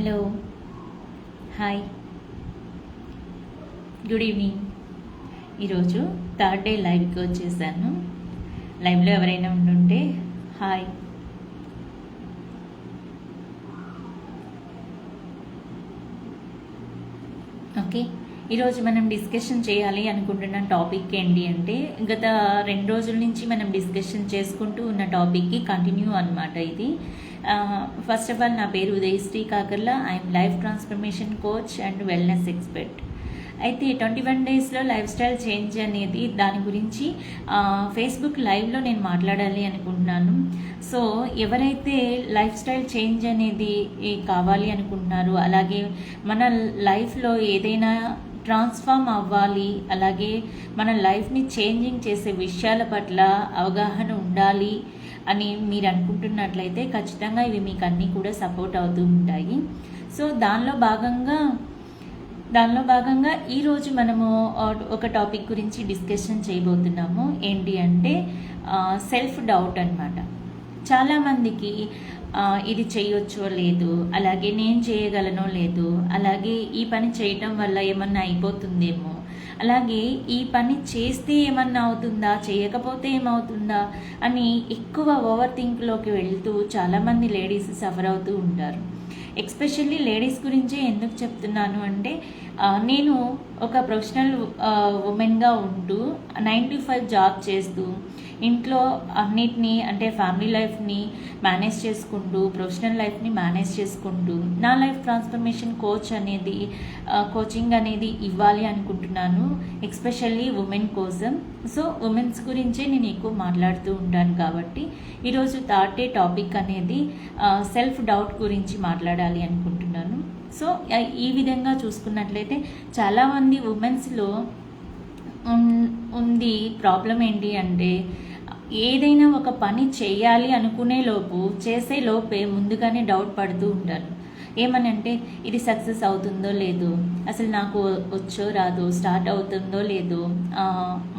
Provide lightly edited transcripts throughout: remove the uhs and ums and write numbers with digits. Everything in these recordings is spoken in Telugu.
Hello, hi, good evening. ఈరోజు థర్డ్ డే లైవ్కి వచ్చేసాను. లైవ్లో ఎవరైనా ఉండుంటే హాయ్. ఓకే, ఈరోజు మనం డిస్కషన్ చేయాలి అనుకుంటున్న టాపిక్ ఏంటి అంటే, గత 2 రోజుల నుంచి మనం డిస్కషన్ చేసుకుంటూ ఉన్న టాపిక్కి కంటిన్యూ అనమాట ఇది. ఫస్ట్ ఆఫ్ ఆల్, నా పేరు Udayasri Kakarla. I'm life transformation coach and wellness expert. అయితే 21 డేస్లో లైఫ్ స్టైల్ చేంజ్ అనేది, దాని గురించి ఫేస్బుక్ లైవ్లో నేను మాట్లాడాలి అనుకుంటున్నాను. సో ఎవరైతే లైఫ్ స్టైల్ చేంజ్ అనేది కావాలి అనుకుంటున్నారో, అలాగే మన లైఫ్లో ఏదైనా ట్రాన్స్ఫార్మ్ అవ్వాలి, అలాగే మన లైఫ్ని చేంజింగ్ చేసే విషయాల పట్ల అవగాహన ఉండాలి అని మీరు అనుకుంటున్నట్లయితే ఖచ్చితంగా ఇవి మీకు అన్నీ కూడా సపోర్ట్ అవుతూ ఉంటాయి. సో దానిలో భాగంగా ఈరోజు మనము ఒక టాపిక్ గురించి డిస్కషన్ చేయబోతున్నాము. ఏంటి అంటే సెల్ఫ్ డౌట్ అనమాట. చాలామందికి ఇది చేయొచ్చో లేదు, అలాగే నేను చేయగలనో లేదు, అలాగే ఈ పని చేయటం వల్ల ఏమన్నా అయిపోతుందేమో, అలాగే ఈ పని చేస్తే ఏమన్నా అవుతుందా, చేయకపోతే ఏమవుతుందా అని ఎక్కువ ఓవర్ థింక్లోకి వెళ్తూ చాలామంది లేడీస్ సఫర్ అవుతూ ఉంటారు. ఎస్పెషల్లీ లేడీస్ గురించే ఎందుకు చెప్తున్నాను అంటే, నేను ఒక ప్రొఫెషనల్ ఉమెన్గా ఉంటూ 9 to 5 జాబ్ చేస్తూ ఇంట్లో అన్నిటినీ, అంటే ఫ్యామిలీ లైఫ్ని మేనేజ్ చేసుకుంటూ, ప్రొఫెషనల్ లైఫ్ని మేనేజ్ చేసుకుంటూ నా లైఫ్ ట్రాన్స్ఫర్మేషన్ కోచింగ్ అనేది ఇవ్వాలి అనుకుంటున్నాను, ఎస్పెషల్లీ ఉమెన్ కోసం. సో ఉమెన్స్ గురించే నేను ఎక్కువ మాట్లాడుతూ ఉంటాను. కాబట్టి ఈరోజు థర్డ్ డే టాపిక్ అనేది సెల్ఫ్ డౌట్ గురించి మాట్లాడాలి అనుకుంటున్నాను. సో ఈ విధంగా చూసుకున్నట్లయితే చాలామంది ఉమెన్స్లో ఉంది ప్రాబ్లం ఏంటి అంటే, ఏదైనా ఒక పని చేయాలి అనుకునే లోపు, చేసే లోపే ముందుగానే డౌట్ పడుతూ ఉంటారు. ఏమనంటే, ఇది సక్సెస్ అవుతుందో లేదో, అసలు నాకు వచ్చో రాదో, స్టార్ట్ అవుతుందో లేదో,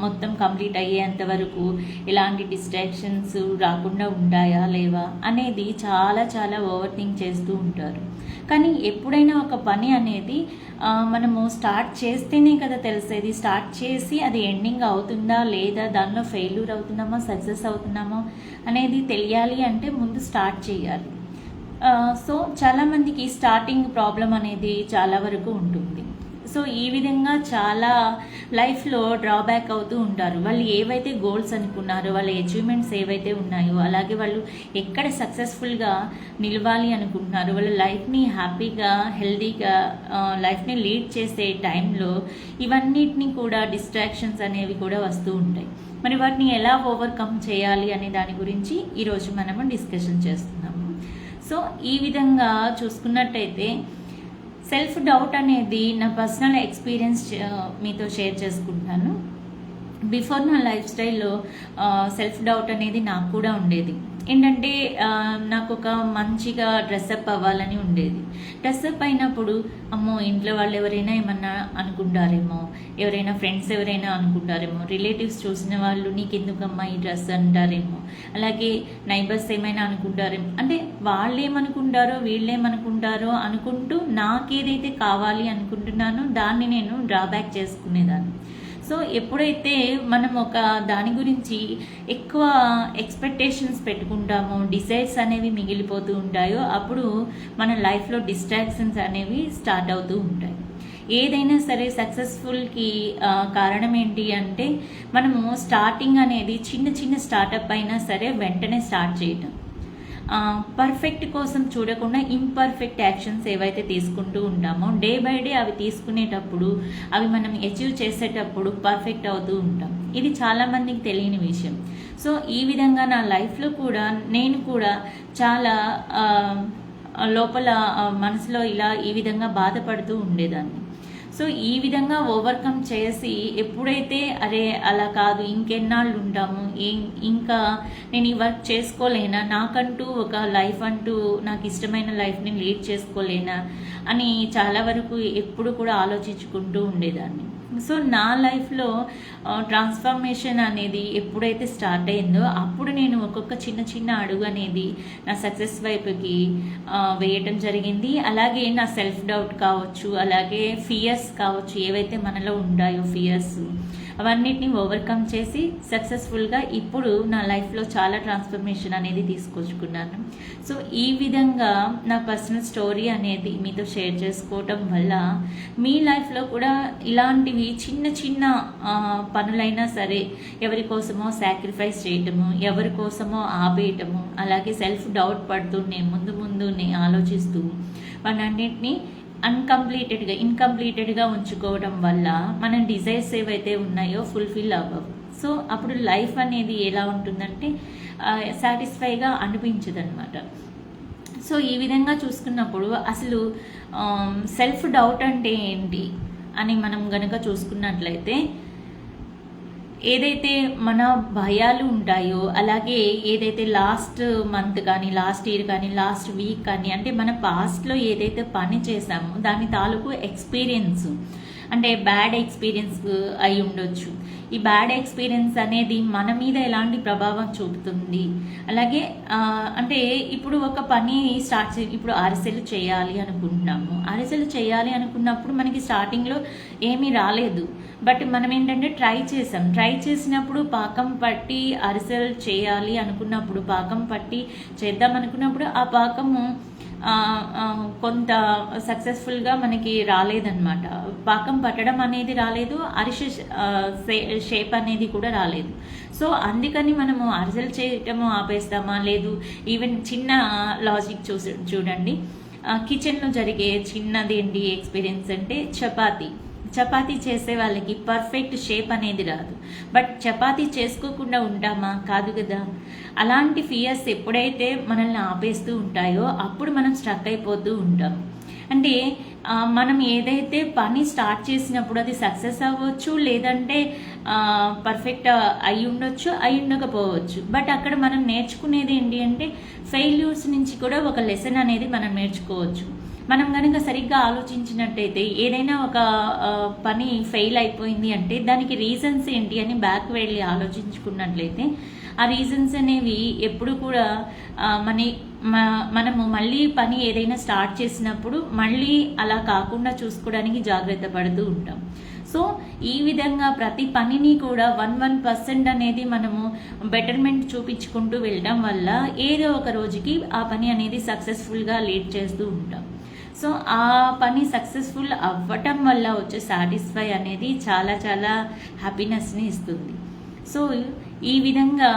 మొత్తం కంప్లీట్ అయ్యేంత వరకు ఎలాంటి డిస్ట్రాక్షన్స్ రాకుండా ఉంటాయా లేవా అనేది చాలా చాలా ఓవర్ థింక్ చేస్తూ ఉంటారు. కానీ ఎప్పుడైనా ఒక పని అనేది మనము స్టార్ట్ చేస్తేనే కదా తెలిసేది. స్టార్ట్ చేసి అది ఎండింగ్ అవుతుందా లేదా, దానిలో ఫెయిల్యూర్ అవుతున్నామా, సక్సెస్ అవుతున్నామా అనేది తెలియాలి అంటే ముందు స్టార్ట్ చేయాలి. సో చాలామందికి స్టార్టింగ్ ప్రాబ్లం అనేది చాలా వరకు ఉంటుంది. సో ఈ విధంగా చాలా లైఫ్లో డ్రాబ్యాక్ అవుతూ ఉంటారు. వాళ్ళు ఏవైతే గోల్స్ అనుకున్నారో, వాళ్ళ అచీవ్మెంట్స్ ఏవైతే ఉన్నాయో, అలాగే వాళ్ళు ఎక్కడ సక్సెస్ఫుల్గా నిలవాలి అనుకుంటున్నారో, వాళ్ళ లైఫ్ని హ్యాపీగా హెల్దీగా లైఫ్ని లీడ్ చేసే టైంలో ఇవన్నిటిని కూడా డిస్ట్రాక్షన్స్ అనేవి కూడా వస్తూ ఉంటాయి. మరి వాటిని ఎలా ఓవర్కమ్ చేయాలి అనే దాని గురించి ఈరోజు మనము డిస్కషన్ చేస్తున్నాము. సో ఈ విధంగా చూసుకున్నట్టయితే, సెల్ఫ్ డౌట్ అనేది నా పర్సనల్ ఎక్స్పీరియన్స్ మీతో షేర్ చేసుకుంటాను. బిఫోర్ నా లైఫ్ స్టైల్లో సెల్ఫ్ డౌట్ అనేది నాకు కూడా ఉండేది. ఏంటంటే, నాకు ఒక మంచిగా డ్రెస్అప్ అవ్వాలని ఉండేది. డ్రెస్అప్ అయినప్పుడు అమ్మో, ఇంట్లో వాళ్ళు ఎవరైనా ఏమన్నా అనుకుంటారేమో, ఎవరైనా ఫ్రెండ్స్ ఎవరైనా అనుకుంటారేమో, రిలేటివ్స్ చూసిన వాళ్ళు నీకెందుకమ్మా ఈ డ్రెస్ అంటారేమో, అలాగే నైబర్స్ ఏమైనా అనుకుంటారేమో, అంటే వాళ్ళు ఏమనుకుంటారో వీళ్ళేమనుకుంటారో అనుకుంటూ నాకేదైతే కావాలి అనుకుంటున్నానో దాన్ని నేను డ్రాబ్యాక్ చేసుకునేదాన్ని. సో ఎప్పుడైతే మనం ఒక దాని గురించి ఎక్కువ ఎక్స్పెక్టేషన్స్ పెట్టుకుంటామో, డిజైర్స్ అనేవి మిగిలిపోతూ ఉంటాయో, అప్పుడు మన లైఫ్లో డిస్ట్రాక్షన్స్ అనేవి స్టార్ట్ అవుతూ ఉంటాయి. ఏదైనా సరే సక్సెస్ఫుల్కి కారణం ఏంటి అంటే, మనము స్టార్టింగ్ అనేది చిన్న స్టార్టప్ అయినా సరే వెంటనే స్టార్ట్ చేయటం, పర్ఫెక్ట్ కోసం చూడకుండా ఇంపర్ఫెక్ట్ యాక్షన్స్ ఏవైతే తీసుకుంటూ ఉంటామో, డే బై డే అవి తీసుకునేటప్పుడు, అవి మనం అచీవ్ చేసేటప్పుడు పర్ఫెక్ట్ అవుతూ ఉంటాం. ఇది చాలామందికి తెలియని విషయం. సో ఈ విధంగా నా లైఫ్లో కూడా నేను కూడా చాలా లోపల మనసులో ఈ విధంగా బాధపడుతూ ఉండేదాన్ని. సో ఈ విధంగా ఓవర్కమ్ చేసి, ఎప్పుడైతే అరే అలా కాదు, ఇంకెన్నాళ్ళు ఉంటాము, ఇంకా నేను ఈ వర్క్ చేసుకోలేనా, నాకంటూ ఒక లైఫ్ అంటూ నాకు ఇష్టమైన లైఫ్ని లీడ్ చేసుకోలేనా అని చాలా వరకు ఎప్పుడు కూడా ఆలోచించుకుంటూ ఉండేదాన్ని. సో నా లైఫ్లో ట్రాన్స్ఫర్మేషన్ అనేది ఎప్పుడైతే స్టార్ట్ అయిందో అప్పుడు నేను ఒక్కొక్క చిన్న చిన్న అడుగు అనేది నా సక్సెస్ వైపుకి వేయటం జరిగింది. అలాగే నా సెల్ఫ్ డౌట్ కావచ్చు, అలాగే ఫియర్స్ కావచ్చు, ఏవైతే మనలో ఉంటాయో ఫియర్స్, అవన్నిటిని ఓవర్కమ్ చేసి సక్సెస్ఫుల్గా ఇప్పుడు నా లైఫ్లో చాలా ట్రాన్స్ఫర్మేషన్ అనేది తీసుకొచ్చుకున్నాను. సో ఈ విధంగా నా పర్సనల్ స్టోరీ అనేది మీతో షేర్ చేసుకోవటం వల్ల మీ లైఫ్లో కూడా ఇలాంటివి చిన్న చిన్న పనులైనా సరే ఎవరి కోసమో సాక్రిఫైస్ చేయటము, ఎవరి కోసమో ఆపేయటము, అలాగే సెల్ఫ్ డౌట్ పడుతూనే ముందునే ఆలోచిస్తూ వాటన్నిటిని ఇన్కంప్లీటెడ్గా ఉంచుకోవడం వల్ల మన డిజైర్స్ ఏవైతే ఉన్నాయో ఫుల్ఫిల్ అవ్వవు. సో అప్పుడు లైఫ్ అనేది ఎలా ఉంటుందంటే సాటిస్ఫైగా అనిపించదన్నమాట. సో ఈ విధంగా చూసుకున్నప్పుడు అసలు సెల్ఫ్ డౌట్ అంటే ఏంటి అని మనం గనక చూసుకున్నట్లయితే, ఏదైతే మన భయాలు ఉంటాయో, అలాగే ఏదైతే లాస్ట్ మంత్ కానీ, లాస్ట్ ఇయర్ కానీ, లాస్ట్ వీక్ కానీ, అంటే మన పాస్ట్లో ఏదైతే పని చేసామో దాని తాలూకు ఎక్స్పీరియన్స్, అంటే బ్యాడ్ ఎక్స్పీరియన్స్ అయి ఉండొచ్చు. ఈ బ్యాడ్ ఎక్స్పీరియన్స్ అనేది మన మీద ఎలాంటి ప్రభావం చూపుతుంది, అలాగే అంటే ఇప్పుడు ఒక పని ఇప్పుడు అరిసెలు చేయాలి అనుకుంటున్నాము. అరిసెలు చేయాలి అనుకున్నప్పుడు మనకి స్టార్టింగ్లో ఏమీ రాలేదు, బట్ మనం ఏంటంటే ట్రై చేసినప్పుడు పాకం పట్టి అరిసెలు చేయాలి అనుకున్నప్పుడు, పాకం పట్టి చేద్దాం అనుకున్నప్పుడు ఆ పాకము కొంత సక్సెస్ఫుల్గా మనకి రాలేదన్నమాట. పాకం పట్టడం అనేది రాలేదు, అరిసె షేప్ అనేది కూడా రాలేదు. సో అందుకని మనము అరిసెలు చేయటము ఆపేస్తామా? లేదు. ఈవెన్ చిన్న లాజిక్ చూడండి, కిచెన్లో జరిగే చిన్నదేంటి ఎక్స్పీరియన్స్ అంటే చపాతీ చేసే వాళ్ళకి పర్ఫెక్ట్ షేప్ అనేది రాదు, బట్ చపాతీ చేసుకోకుండా ఉంటామా? కాదు కదా. అలాంటి ఫియర్స్ ఎప్పుడైతే మనల్ని ఆపేస్తూ ఉంటాయో అప్పుడు మనం స్ట్రక్ అయిపోతూ ఉంటాం. అంటే మనం ఏదైతే పని స్టార్ట్ చేసినప్పుడు అది సక్సెస్ అవ్వచ్చు, లేదంటే పర్ఫెక్ట్ అయి ఉండొచ్చు, అయి ఉండకపోవచ్చు. బట్ అక్కడ మనం నేర్చుకునేది ఏంటి అంటే ఫెయిల్యూర్స్ నుంచి కూడా ఒక లెసన్ అనేది మనం నేర్చుకోవచ్చు. మనం కనుక సరిగ్గా ఆలోచించినట్టయితే ఏదైనా ఒక పని ఫెయిల్ అయిపోయింది అంటే దానికి రీజన్స్ ఏంటి అని బ్యాక్ వెళ్ళి ఆలోచించుకున్నట్లయితే ఆ రీజన్స్ అనేవి ఎప్పుడు కూడా మనము మళ్ళీ పని ఏదైనా స్టార్ట్ చేసినప్పుడు మళ్ళీ అలా కాకుండా చూసుకోవడానికి జాగ్రత్త పడుతూ ఉంటాం. సో ఈ విధంగా ప్రతి పనిని కూడా 1% అనేది మనము బెటర్మెంట్ చూపించుకుంటూ వెళ్ళడం వల్ల ఏదో ఒక రోజుకి ఆ పని అనేది సక్సెస్ఫుల్గా లీడ్ చేస్తూ ఉంటాం. సో ఆ పని సక్సెస్ఫుల్ అవ్వటం వల్ల వచ్చే సాటిస్ఫై అనేది చాలా చాలా హ్యాపీనెస్ని ఇస్తుంది. సో ఈ విధంగా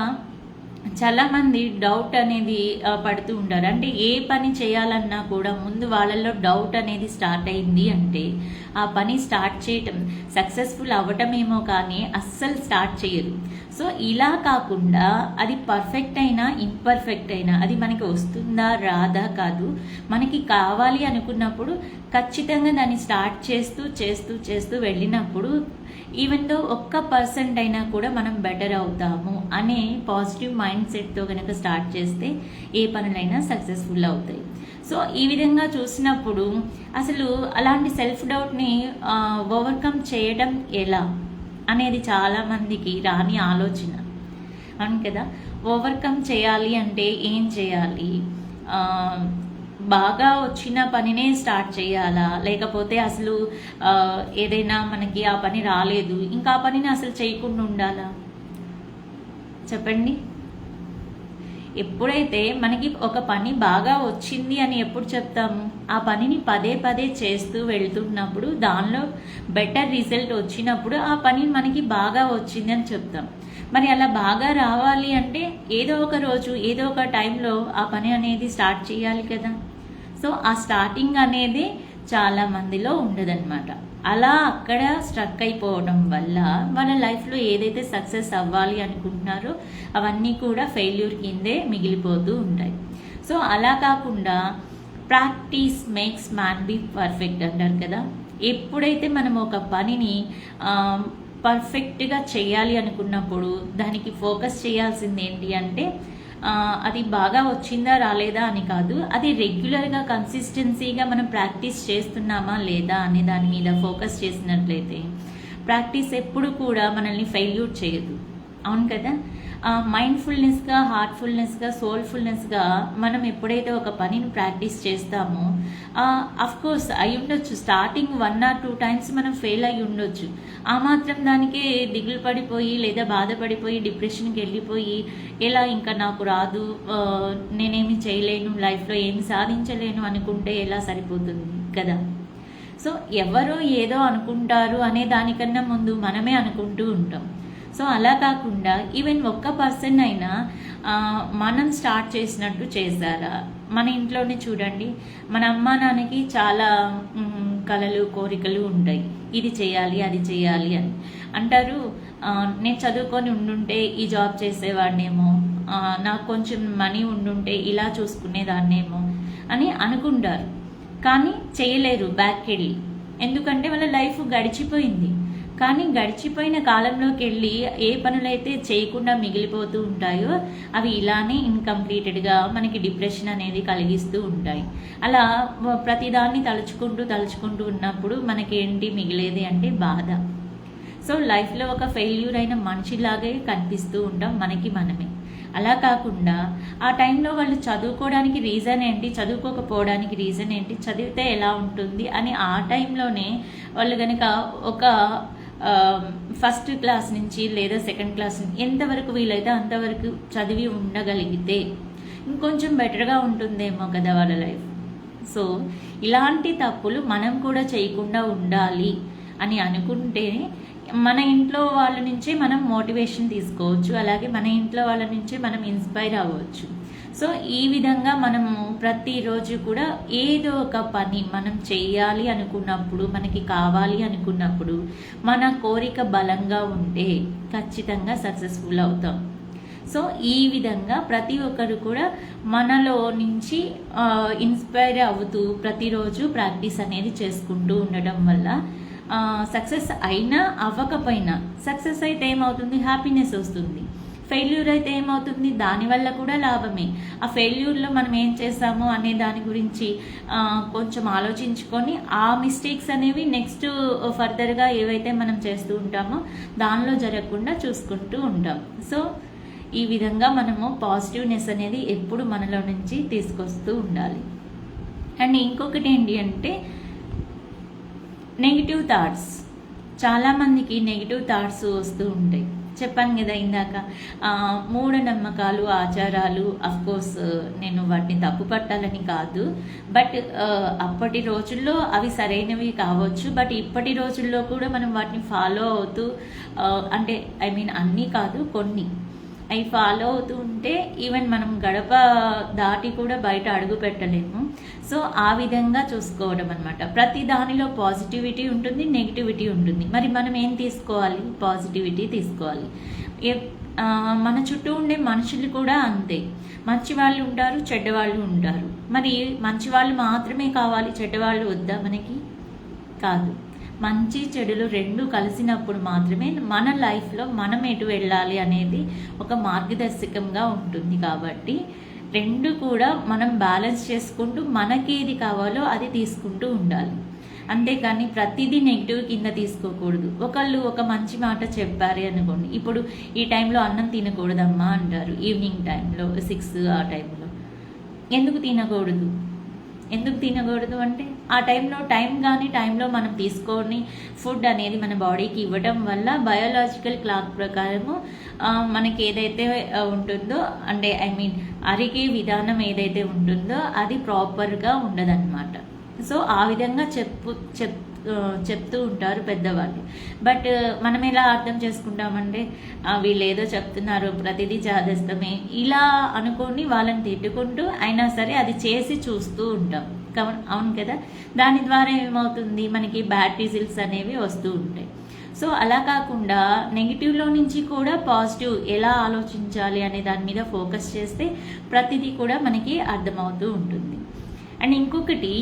చాలామంది డౌట్ అనేది పడుతూ ఉంటారు. అంటే ఏ పని చేయాలన్నా కూడా ముందు వాళ్ళల్లో డౌట్ అనేది స్టార్ట్ అయింది అంటే ఆ పని స్టార్ట్ చేయటం సక్సెస్ఫుల్ అవ్వటమేమో కానీ అస్సలు స్టార్ట్ చేయరు. సో ఇలా కాకుండా అది పర్ఫెక్ట్ అయినా ఇంపర్ఫెక్ట్ అయినా అది మనకి వస్తుందా రాదా కాదు, మనకి కావాలి అనుకున్నప్పుడు ఖచ్చితంగా దాన్ని స్టార్ట్ చేస్తూ చేస్తూ చేస్తూ వెళ్ళినప్పుడు ఈవెన్ దో 1% అయినా కూడా మనం బెటర్ అవుతాము అనే పాజిటివ్ మైండ్ సెట్తో కనుక స్టార్ట్ చేస్తే ఏ పనులైనా సక్సెస్ఫుల్ అవుతాయి. సో ఈ విధంగా చూసినప్పుడు అసలు అలాంటి సెల్ఫ్ డౌట్ని ఓవర్కమ్ చేయడం ఎలా అనేది చాలామందికి రాని ఆలోచన. అవును కదా. ఓవర్కమ్ చేయాలి అంటే ఏం చేయాలి? బాగా వచ్చిన పనినే స్టార్ట్ చేయాలా, లేకపోతే అసలు ఏదైనా మనకి ఆ పని రాలేదు ఇంకా ఆ పనిని అసలు చేయకుండా ఉండాలా? చెప్పండి. ఎప్పుడైతే మనకి ఒక పని బాగా వచ్చింది అని ఎప్పుడు చెప్తాము? ఆ పనిని పదే పదే చేస్తూ వెళ్తున్నప్పుడు దానిలో బెటర్ రిజల్ట్ వచ్చినప్పుడు ఆ పని మనకి బాగా వచ్చింది అని చెప్తాం. మరి అలా బాగా రావాలి అంటే ఏదో ఒక రోజు ఏదో ఒక టైంలో ఆ పని అనేది స్టార్ట్ చేయాలి కదా. సో ఆ స్టార్టింగ్ అనేది చాలా మందిలో ఉండదన్నమాట. అలా అక్కడ స్ట్రక్ అయిపోవడం వల్ల వాళ్ళ లైఫ్లో ఏదైతే సక్సెస్ అవ్వాలి అనుకుంటున్నారో అవన్నీ కూడా ఫెయిల్యూర్ కిందే మిగిలిపోతూ ఉంటాయి. సో అలా కాకుండా practice makes man be perfect అంటారు కదా. ఎప్పుడైతే మనం ఒక పనిని పర్ఫెక్ట్గా చేయాలి అనుకున్నప్పుడు దానికి ఫోకస్ చేయాల్సింది ఏంటి అంటే అది బాగా వచ్చిందా రాలేదా అని కాదు, అది రెగ్యులర్గా కన్సిస్టెన్సీగా మనం ప్రాక్టీస్ చేస్తున్నామా లేదా అనే దాని మీద ఫోకస్ చేసినట్లయితే ప్రాక్టీస్ ఎప్పుడు కూడా మనల్ని ఫెయిల్యూర్ చేయదు. అవును కదా. మైండ్ఫుల్నెస్గా, హార్ట్ఫుల్నెస్గా, సోల్ఫుల్నెస్గా మనం ఎప్పుడైతే ఒక పనిని ప్రాక్టీస్ చేస్తామో అఫ్కోర్స్ అయి ఉండొచ్చు, స్టార్టింగ్ 1 or 2 times మనం ఫెయిల్ అయి ఉండొచ్చు. ఆ మాత్రం దానికే దిగులు పడిపోయి లేదా బాధపడిపోయి డిప్రెషన్కి వెళ్ళిపోయి ఎలా ఇంకా నాకు రాదు, నేనేమి చేయలేను, లైఫ్లో ఏమి సాధించలేను అనుకుంటే ఎలా సరిపోతుంది కదా. సో ఎవరో ఏదో అనుకుంటారు అనే దానికన్నా ముందు మనమే అనుకుంటూ ఉంటాం. సో అలా కాకుండా ఈవెన్ ఒక్క పర్సన్ అయినా మనం స్టార్ట్ చేసినట్టు చేశారా? మన ఇంట్లోనే చూడండి, మన అమ్మా నాన్నకి చాలా కలలు కోరికలు ఉంటాయి, ఇది చేయాలి అది చేయాలి అని అంటారు. నేను చదువుకొని ఉండుంటే ఈ జాబ్ చేసేవాడినేమో, నాకు కొంచెం మనీ ఉండుంటే ఇలా చూసుకునేదాన్నేమో అని అనుకుంటారు. కానీ చేయలేరు బ్యాక్ వెళ్ళి, ఎందుకంటే వాళ్ళ లైఫ్ గడిచిపోయింది. కానీ గడిచిపోయిన కాలంలోకి వెళ్ళి ఏ పనులైతే చేయకుండా మిగిలిపోతూ ఉంటాయో అవి ఇలానే ఇన్కంప్లీటెడ్గా మనకి డిప్రెషన్ అనేది కలిగిస్తూ ఉంటాయి. అలా ప్రతిదాన్ని తలుచుకుంటూ ఉన్నప్పుడు మనకేంటి మిగిలేది అంటే బాధ. సో లైఫ్లో ఒక ఫెయిల్యూర్ అయిన మనిషిలాగే కనిపిస్తూ ఉంటాం మనకి మనమే. అలా కాకుండా ఆ టైంలో వాళ్ళు చదువుకోవడానికి రీజన్ ఏంటి, చదువుకోకపోవడానికి రీజన్ ఏంటి, చదివితే ఎలా ఉంటుంది అని ఆ టైంలోనే వాళ్ళు కనుక ఒక ఫస్ట్ క్లాస్ నుంచి లేదా సెకండ్ క్లాస్ నుంచి ఎంతవరకు వీలైతే అంతవరకు చదివి ఉండగలిగితే ఇంకొంచెం బెటర్గా ఉంటుందేమో కదా వాళ్ళ లైఫ్. సో ఇలాంటి తప్పులు మనం కూడా చేయకుండా ఉండాలి అని అనుకుంటే మన ఇంట్లో వాళ్ళ నుంచే మనం మోటివేషన్ తీసుకోవచ్చు, అలాగే మన ఇంట్లో వాళ్ళ నుంచే మనం ఇన్స్పైర్ అవ్వచ్చు. సో ఈ విధంగా మనము ప్రతిరోజు కూడా ఏదో ఒక పని మనం చేయాలి అనుకున్నప్పుడు, మనకి కావాలి అనుకున్నప్పుడు మన కోరిక బలంగా ఉంటే ఖచ్చితంగా సక్సెస్ఫుల్ అవుతాం. సో ఈ విధంగా ప్రతి ఒక్కరు కూడా మనలో నుంచి ఇన్స్పైర్ అవుతూ ప్రతిరోజు ప్రాక్టీస్ అనేది చేసుకుంటూ ఉండడం వల్ల సక్సెస్ అయినా అవ్వకపోయినా, సక్సెస్ అయితే ఏమవుతుంది, హ్యాపీనెస్ వస్తుంది. ఫెయిల్యూర్ అయితే ఏమవుతుంది, దానివల్ల కూడా లాభమే. ఆ ఫెయిల్యూర్లో మనం ఏం చేస్తామో అనే దాని గురించి కొంచెం ఆలోచించుకొని ఆ మిస్టేక్స్ అనేవి నెక్స్ట్ ఫర్దర్గా ఏవైతే మనం చేస్తూ ఉంటామో దానిలో జరగకుండా చూసుకుంటూ ఉంటాం. సో ఈ విధంగా మనము పాజిటివ్నెస్ అనేది ఎప్పుడు మనలో నుంచి తీసుకొస్తూ ఉండాలి. అండ్ ఇంకొకటి ఏంటి అంటే నెగిటివ్ థాట్స్. చాలామందికి నెగిటివ్ థాట్స్ వస్తూ ఉంటాయి. చెప్పాను కదా ఇందాక, మూఢనమ్మకాలు, ఆచారాలు. అఫ్కోర్స్ నేను వాటిని తప్పు పట్టాలని కాదు, బట్ అప్పటి రోజుల్లో అవి సరైనవి కావచ్చు. బట్ ఇప్పటి రోజుల్లో కూడా మనం వాటిని ఫాలో అవుతూ, అంటే అన్నీ కాదు, కొన్ని అవి ఫాలో అవుతూ ఉంటే ఈవెన్ మనం గడప దాటి కూడా బయట అడుగు పెట్టలేము. సో ఆ విధంగా చూసుకోవడం అనమాట. ప్రతి దానిలో పాజిటివిటీ ఉంటుంది, నెగిటివిటీ ఉంటుంది. మరి మనం ఏం తీసుకోవాలి, పాజిటివిటీ తీసుకోవాలి. మన చుట్టూ ఉండే మనుషులు కూడా అంతే, మంచి వాళ్ళు ఉంటారు, చెడ్డవాళ్ళు ఉంటారు. మరి మంచి వాళ్ళు మాత్రమే కావాలి, చెడ్డవాళ్ళు వద్దా మనకి? కాదు. మంచి చెడులు రెండు కలిసినప్పుడు మాత్రమే మన లైఫ్లో మనం ఎటు వెళ్ళాలి అనేది ఒక మార్గదర్శకంగా ఉంటుంది. కాబట్టి రెండు కూడా మనం బ్యాలెన్స్ చేసుకుంటూ మనకి ఏది కావాలో అది తీసుకుంటూ ఉండాలి. అంతేకాని ప్రతిదీ నెగిటివ్ కింద తీసుకోకూడదు. ఒకళ్ళు ఒక మంచి మాట చెప్పారు అనుకోండి, ఇప్పుడు ఈ టైంలో అన్నం తినకూడదమ్మా అంటారు, ఈవినింగ్ టైంలో 6 ఆ టైంలో. ఎందుకు తినకూడదు అంటే ఆ టైంలో మనం తీసుకొని ఫుడ్ అనేది మన బాడీకి ఇవ్వడం వల్ల బయోలాజికల్ క్లాక్ ప్రకారము మనకి ఏదైతే ఉంటుందో, అంటే అరిగే విధానం ఏదైతే ఉంటుందో అది ప్రాపర్గా ఉండదన్నమాట. సో ఆ విధంగా చెప్తూ ఉంటారు పెద్దవాళ్ళు. బట్ మనం ఎలా అర్థం చేసుకుంటామంటే వీళ్ళు ఏదో చెప్తున్నారు, ప్రతిదీ చాదస్తమే, ఇలా అనుకొని వాళ్ళని తిట్టుకుంటూ అయినా సరే అది చేసి చూస్తూ ఉంటాం. అవును కదా. దాని ద్వారా ఏమవుతుంది, మనకి బ్యాడ్ రిజల్ట్స్ అనేవి వస్తూ ఉంటాయి. సో అలా కాకుండా నెగిటివ్లో నుంచి కూడా పాజిటివ్ ఎలా ఆలోచించాలి అనే దాని మీద ఫోకస్ చేస్తే ప్రతిదీ కూడా మనకి అర్థమవుతూ ఉంటుంది. అండ్ ఇంకొకటి,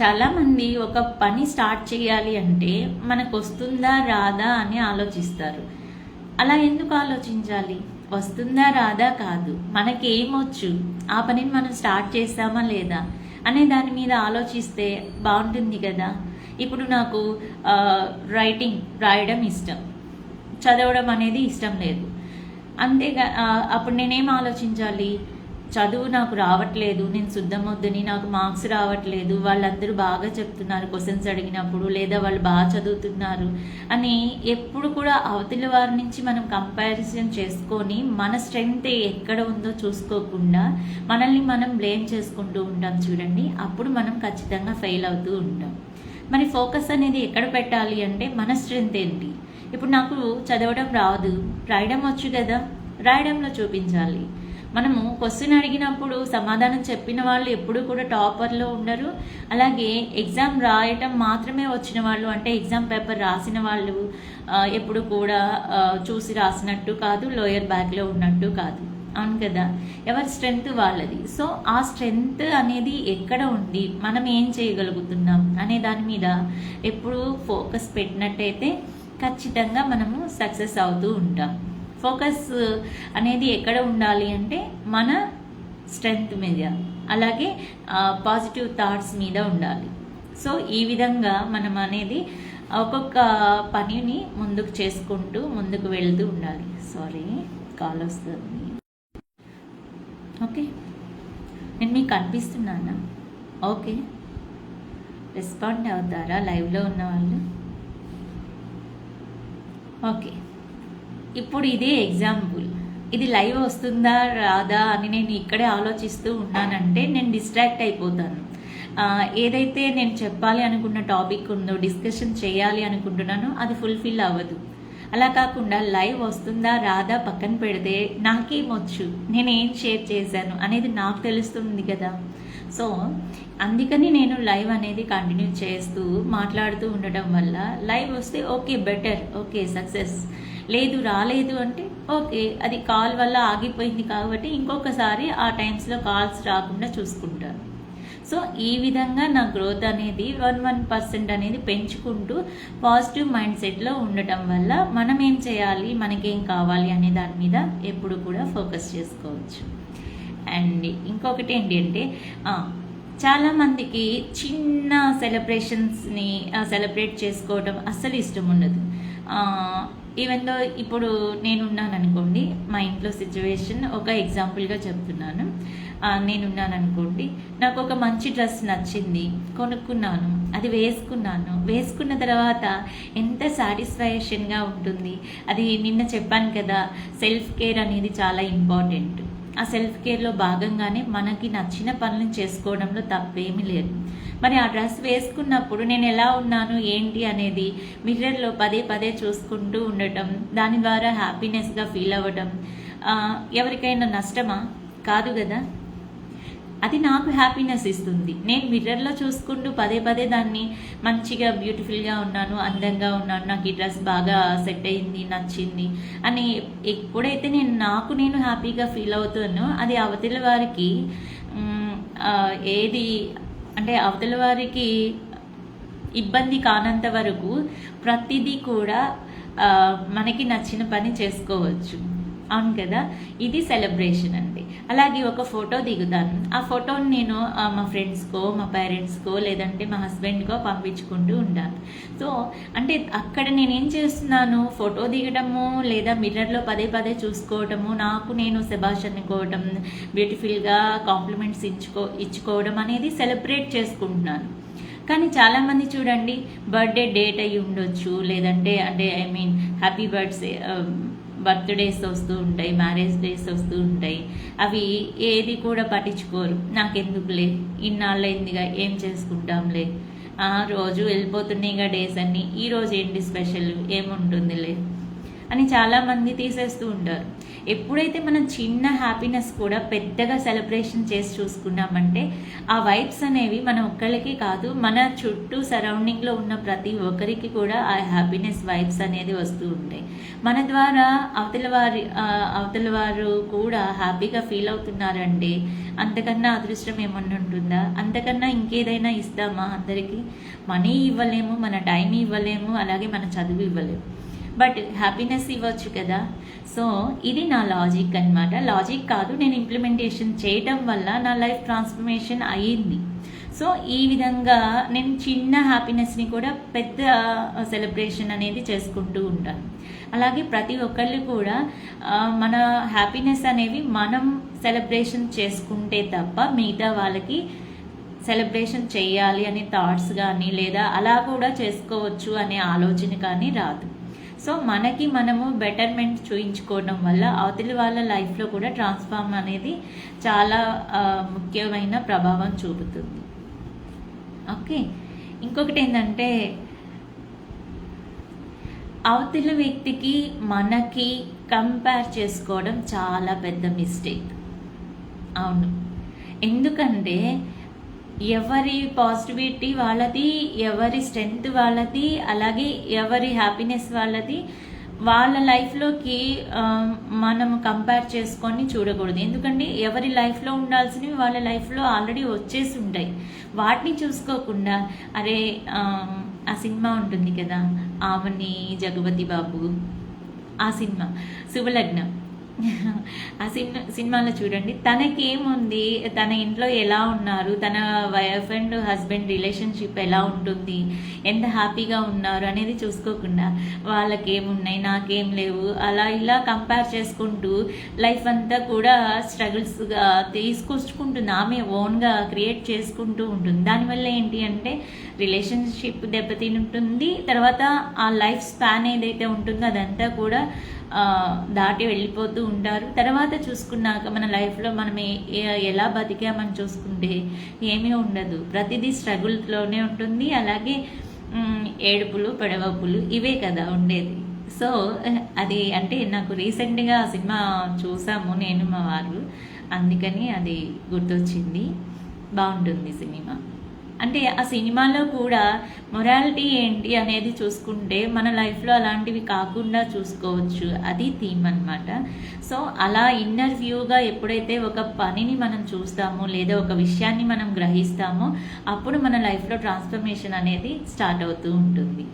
చాలామంది ఒక పని స్టార్ట్ చేయాలి అంటే మనకు వస్తుందా రాదా అని ఆలోచిస్తారు. అలా ఎందుకు ఆలోచించాలి? వస్తుందా రాదా కాదు, మనకేమొచ్చు, ఆ పనిని మనం స్టార్ట్ చేస్తామా లేదా అనే దాని మీద ఆలోచిస్తే బాగుంటుంది కదా. ఇప్పుడు నాకు రాయడం ఇష్టం, చదవడం అనేది ఇష్టం లేదు. అంతేగా అప్పుడు నేనేం ఆలోచించాలి? చదువు నాకు రావట్లేదు, నేను శుద్ధమొద్దని, నాకు మార్క్స్ రావట్లేదు, వాళ్ళందరూ బాగా చెప్తున్నారు క్వశ్చన్స్ అడిగినప్పుడు, లేదా వాళ్ళు బాగా చదువుతున్నారు అని ఎప్పుడు కూడా అవతలి వారి నుంచి మనం కంపారిజన్ చేసుకొని మన స్ట్రెంగ్త్ ఎక్కడ ఉందో చూసుకోకుండా మనల్ని మనం బ్లేమ్ చేసుకుంటూ ఉంటాం చూడండి. అప్పుడు మనం ఖచ్చితంగా ఫెయిల్ అవుతూ ఉంటాం. మరి ఫోకస్ అనేది ఎక్కడ పెట్టాలి అంటే మన స్ట్రెంగ్త్ ఏంటి? ఇప్పుడు నాకు చదవడం రాదు, రాయడం వచ్చు కదా, రాయడంలో చూపించాలి. మనము క్వశ్చన్ అడిగినప్పుడు సమాధానం చెప్పిన వాళ్ళు ఎప్పుడు కూడా టాపర్లో ఉండరు. అలాగే ఎగ్జామ్ రాయటం మాత్రమే వచ్చిన వాళ్ళు, అంటే ఎగ్జామ్ పేపర్ రాసిన వాళ్ళు ఎప్పుడు కూడా చూసి రాసినట్టు కాదు, లోయర్ బ్యాక్లో ఉన్నట్టు కాదు. అవును కదా, ఎవరి స్ట్రెంగ్త్ వాళ్ళది. సో ఆ స్ట్రెంగ్త్ అనేది ఎక్కడ ఉంది, మనం ఏం చేయగలుగుతున్నాం అనే దాని మీద ఎప్పుడు ఫోకస్ పెట్టినట్టయితే ఖచ్చితంగా మనము సక్సెస్ అవుతూ ఉంటాం. ఫోకస్ అనేది ఎక్కడ ఉండాలి అంటే మన స్ట్రెంగ్త్ మీద, అలాగే పాజిటివ్ థాట్స్ మీద ఉండాలి. సో ఈ విధంగా మనం అనేది ఒక్కొక్క పనిని ముందుకు చేసుకుంటూ ముందుకు వెళ్తూ ఉండాలి. సారీ, కాల్ వస్తుంది. ఓకే, నేను మీకు కనిపిస్తున్నానా? ఓకే, రెస్పాండ్ అవుతారా లైవ్లో ఉన్న వాళ్ళు? ఓకే, ఇప్పుడు ఇదే ఎగ్జాంపుల్, ఇది లైవ్ వస్తుందా రాదా అని నేను ఇక్కడే ఆలోచిస్తూ ఉన్నానంటే నేను డిస్ట్రాక్ట్ అయిపోతాను. ఏదైతే నేను చెప్పాలి అనుకున్న టాపిక్ ఉందో, డిస్కషన్ చేయాలి అనుకుంటున్నానో అది ఫుల్ఫిల్ అవ్వదు. అలా కాకుండా లైవ్ వస్తుందా రాదా పక్కన పెడితే నాకేమొచ్చు, నేను ఏం షేర్ చేశాను అనేది నాకు తెలుస్తుంది కదా. సో అందుకని నేను లైవ్ అనేది కంటిన్యూ చేస్తూ మాట్లాడుతూ ఉండటం వల్ల లైవ్ వస్తే ఓకే బెటర్, ఓకే సక్సెస్. లేదు రాలేదు అంటే ఓకే, అది కాల్ వల్ల ఆగిపోయింది కాబట్టి ఇంకొకసారి ఆ టైమ్స్లో కాల్స్ రాకుండా చూసుకుంటాను. సో ఈ విధంగా నా గ్రోత్ అనేది 1% అనేది పెంచుకుంటూ పాజిటివ్ మైండ్ సెట్లో ఉండటం వల్ల మనం ఏం చేయాలి, మనకేం కావాలి అనే దాని మీద ఎప్పుడు కూడా ఫోకస్ చేసుకోవచ్చు. అండ్ ఇంకొకటి ఏంటి అంటే చాలామందికి చిన్న సెలబ్రేషన్స్ని సెలబ్రేట్ చేసుకోవడం అస్సలు ఇష్టం ఉండదు. ఈవెన్ దో ఇప్పుడు నేనున్నాను అనుకోండి, మా ఇంట్లో సిచ్యువేషన్ ఒక ఎగ్జాంపుల్గా చెప్తున్నాను. నేనున్నాను అనుకోండి, నాకు ఒక మంచి డ్రెస్ నచ్చింది, కొనుక్కున్నాను, అది వేసుకున్న తర్వాత ఎంత సాటిస్ఫాక్షన్గా ఉంటుంది. అది నిన్న చెప్పాను కదా, సెల్ఫ్ కేర్ అనేది చాలా ఇంపార్టెంట్. ఆ సెల్ఫ్ కేర్లో భాగంగానే మనకి నచ్చిన పనులను చేసుకోవడంలో తప్పేమీ లేదు. మరి ఆ డ్రెస్ వేసుకున్నప్పుడు నేను ఎలా ఉన్నాను ఏంటి అనేది మిర్రర్లో పదే చూసుకుంటూ ఉండటం, దాని ద్వారా హ్యాపీనెస్గా ఫీల్ అవ్వడం ఎవరికైనా నష్టమా? కాదు కదా. అది నాకు హ్యాపీనెస్ ఇస్తుంది. నేను మిర్రర్లో చూసుకుంటూ పదే దాన్ని మంచిగా బ్యూటిఫుల్గా ఉన్నాను, అందంగా ఉన్నాను, నాకు ఈ డ్రెస్ బాగా సెట్ అయింది, నచ్చింది అని ఎప్పుడైతే నేను హ్యాపీగా ఫీల్ అవుతానో అది అవతల వారికి ఏది అంటే అవతల వారికి ఇబ్బంది కానంత వరకు ప్రతిదీ కూడా మనకి నచ్చిన పని చేసుకోవచ్చు. అవును కదా, ఇది సెలబ్రేషన్ అండి. అలాగే ఒక ఫోటో దిగుతాను, ఆ ఫోటోని నేను మా ఫ్రెండ్స్కో, మా పేరెంట్స్కో, లేదంటే మా హస్బెండ్కో పంపించుకుంటూ ఉంటాను. సో అంటే అక్కడ నేనేం చేస్తున్నాను, ఫోటో దిగడము లేదా మిర్రర్లో పదే చూసుకోవడము, నాకు నేను శభాష్ అనుకోవడం, బ్యూటిఫుల్గా కాంప్లిమెంట్స్ ఇచ్చుకోవడం అనేది సెలబ్రేట్ చేసుకుంటున్నాను. కానీ చాలామంది చూడండి, బర్త్డే డేట్ అయ్యి ఉండొచ్చు, లేదంటే హ్యాపీ బర్త్డేస్ వస్తూ ఉంటాయి, మ్యారేజ్ డేస్ వస్తూ ఉంటాయి, అవి ఏది కూడా పట్టించుకోరు. నాకెందుకులే, ఇన్నాళ్ళైందిగా ఏం చేసుకుంటాంలే, రోజు వెళ్ళిపోతున్నాయిగా డేస్ అన్నీ, ఈరోజు ఏంటి స్పెషల్, ఏముంటుందిలే అని చాలామంది తీసేస్తూ ఉంటారు. ఎప్పుడైతే మనం చిన్న హ్యాపీనెస్ కూడా పెద్దగా సెలబ్రేషన్ చేసి చూసుకున్నామంటే ఆ వైబ్స్ అనేవి మన ఒక్కరికి కాదు, మన చుట్టూ సరౌండింగ్లో ఉన్న ప్రతి ఒక్కరికి కూడా ఆ హ్యాపీనెస్ వైబ్స్ అనేది వస్తూ ఉంటాయి. మన ద్వారా అవతల వారు కూడా హ్యాపీగా ఫీల్ అవుతున్నారంటే అంతకన్నా అదృష్టం ఏమన్నా ఉంటుందా? అంతకన్నా ఇంకేదైనా ఇస్తామా? అందరికీ మనీ ఇవ్వలేము, మన టైం ఇవ్వలేము, అలాగే మన చదువు ఇవ్వలేము, బట్ హ్యాపీనెస్ ఇవ్వచ్చు కదా. సో ఇది నా లాజిక్ అనమాట. లాజిక్ కాదు, నేను ఇంప్లిమెంటేషన్ చేయటం వల్ల నా లైఫ్ ట్రాన్స్ఫర్మేషన్ అయ్యింది. సో ఈ విధంగా నేను చిన్న హ్యాపీనెస్ని కూడా పెద్ద సెలబ్రేషన్ అనేది చేసుకుంటూ ఉంటాను. అలాగే ప్రతి ఒక్కళ్ళు కూడా మన హ్యాపీనెస్ అనేవి మనం సెలబ్రేషన్ చేసుకుంటే తప్ప మిగతా వాళ్ళకి సెలబ్రేషన్ చేయాలి అనే థాట్స్ కానీ లేదా అలా కూడా చేసుకోవచ్చు అనే ఆలోచన కానీ రాదు. సో మనకి మనము బెటర్మెంట్ చూయించుకోవడం వల్ల అవతలి వాళ్ళ లైఫ్లో కూడా ట్రాన్స్ఫార్మ్ అనేది చాలా ముఖ్యమైన ప్రభావం చూపుతుంది. ఓకే, ఇంకొకటి ఏంటంటే అవతలి వ్యక్తికి మనకి కంపేర్ చేసుకోవడం చాలా పెద్ద మిస్టేక్. అవును, ఎందుకంటే ఎవరి పాజిటివిటీ వాళ్ళది, ఎవరి స్ట్రెంగ్త్ వాళ్ళది, అలాగే ఎవరి హ్యాపీనెస్ వాళ్ళది. వాళ్ళ లైఫ్లోకి మనం కంపేర్ చేసుకొని చూడకూడదు. ఎందుకంటే ఎవరి లైఫ్లో ఉండాల్సినవి వాళ్ళ లైఫ్లో ఆల్రెడీ వచ్చేసి ఉంటాయి. వాటిని చూసుకోకుండా అరే ఆ సినిమా ఉంటుంది కదా, ఆమెని జగపతి బాబు, ఆ సినిమా శుభలగ్నం, ఆ సినిమాలో చూడండి, తనకేముంది, తన ఇంట్లో ఎలా ఉన్నారు, తన వైఫ్ అండ్ హస్బెండ్ రిలేషన్షిప్ ఎలా ఉంటుంది, ఎంత హ్యాపీగా ఉన్నారు అనేది చూసుకోకుండా వాళ్ళకేమున్నాయి నాకేం లేవు అలా ఇలా కంపేర్ చేసుకుంటూ లైఫ్ అంతా కూడా స్ట్రగుల్స్గా తీసుకొచ్చుకుంటుంది. ఆమె ఓన్గా క్రియేట్ చేసుకుంటూ ఉంటుంది. దానివల్ల ఏంటి అంటే రిలేషన్షిప్ దెబ్బతింటుంది. తర్వాత ఆ లైఫ్ స్పాన్ ఏదైతే ఉంటుందో అదంతా కూడా దాటి వెళ్ళిపోతూ ఉంటారు. తర్వాత చూసుకున్నాక మన లైఫ్లో మనం ఎలా బతికామని చూసుకుంటే ఏమీ ఉండదు. ప్రతిదీ స్ట్రగుల్లోనే ఉంటుంది. అలాగే ఏడుపులు పెడవప్పులు ఇవే కదా ఉండేది. సో అది అంటే నాకు రీసెంట్గా ఆ సినిమా చూసాము నేను మా వారు, అందుకని అది గుర్తొచ్చింది. బాగుంటుంది సినిమా. అంటే ఆ సినిమాలో కూడా మొరాలిటీ ఏంటి అనేది చూసుకుంటే మన లైఫ్లో అలాంటివి కాకుండా చూసుకోవచ్చు. అది థీమ్ అనమాట. సో అలా ఇన్నర్ వ్యూగా ఎప్పుడైతే ఒక పనిని మనం చూస్తామో లేదా ఒక విషయాన్ని మనం గ్రహిస్తామో అప్పుడు మన లైఫ్లో ట్రాన్స్ఫర్మేషన్ అనేది స్టార్ట్ అవుతూ ఉంటుంది.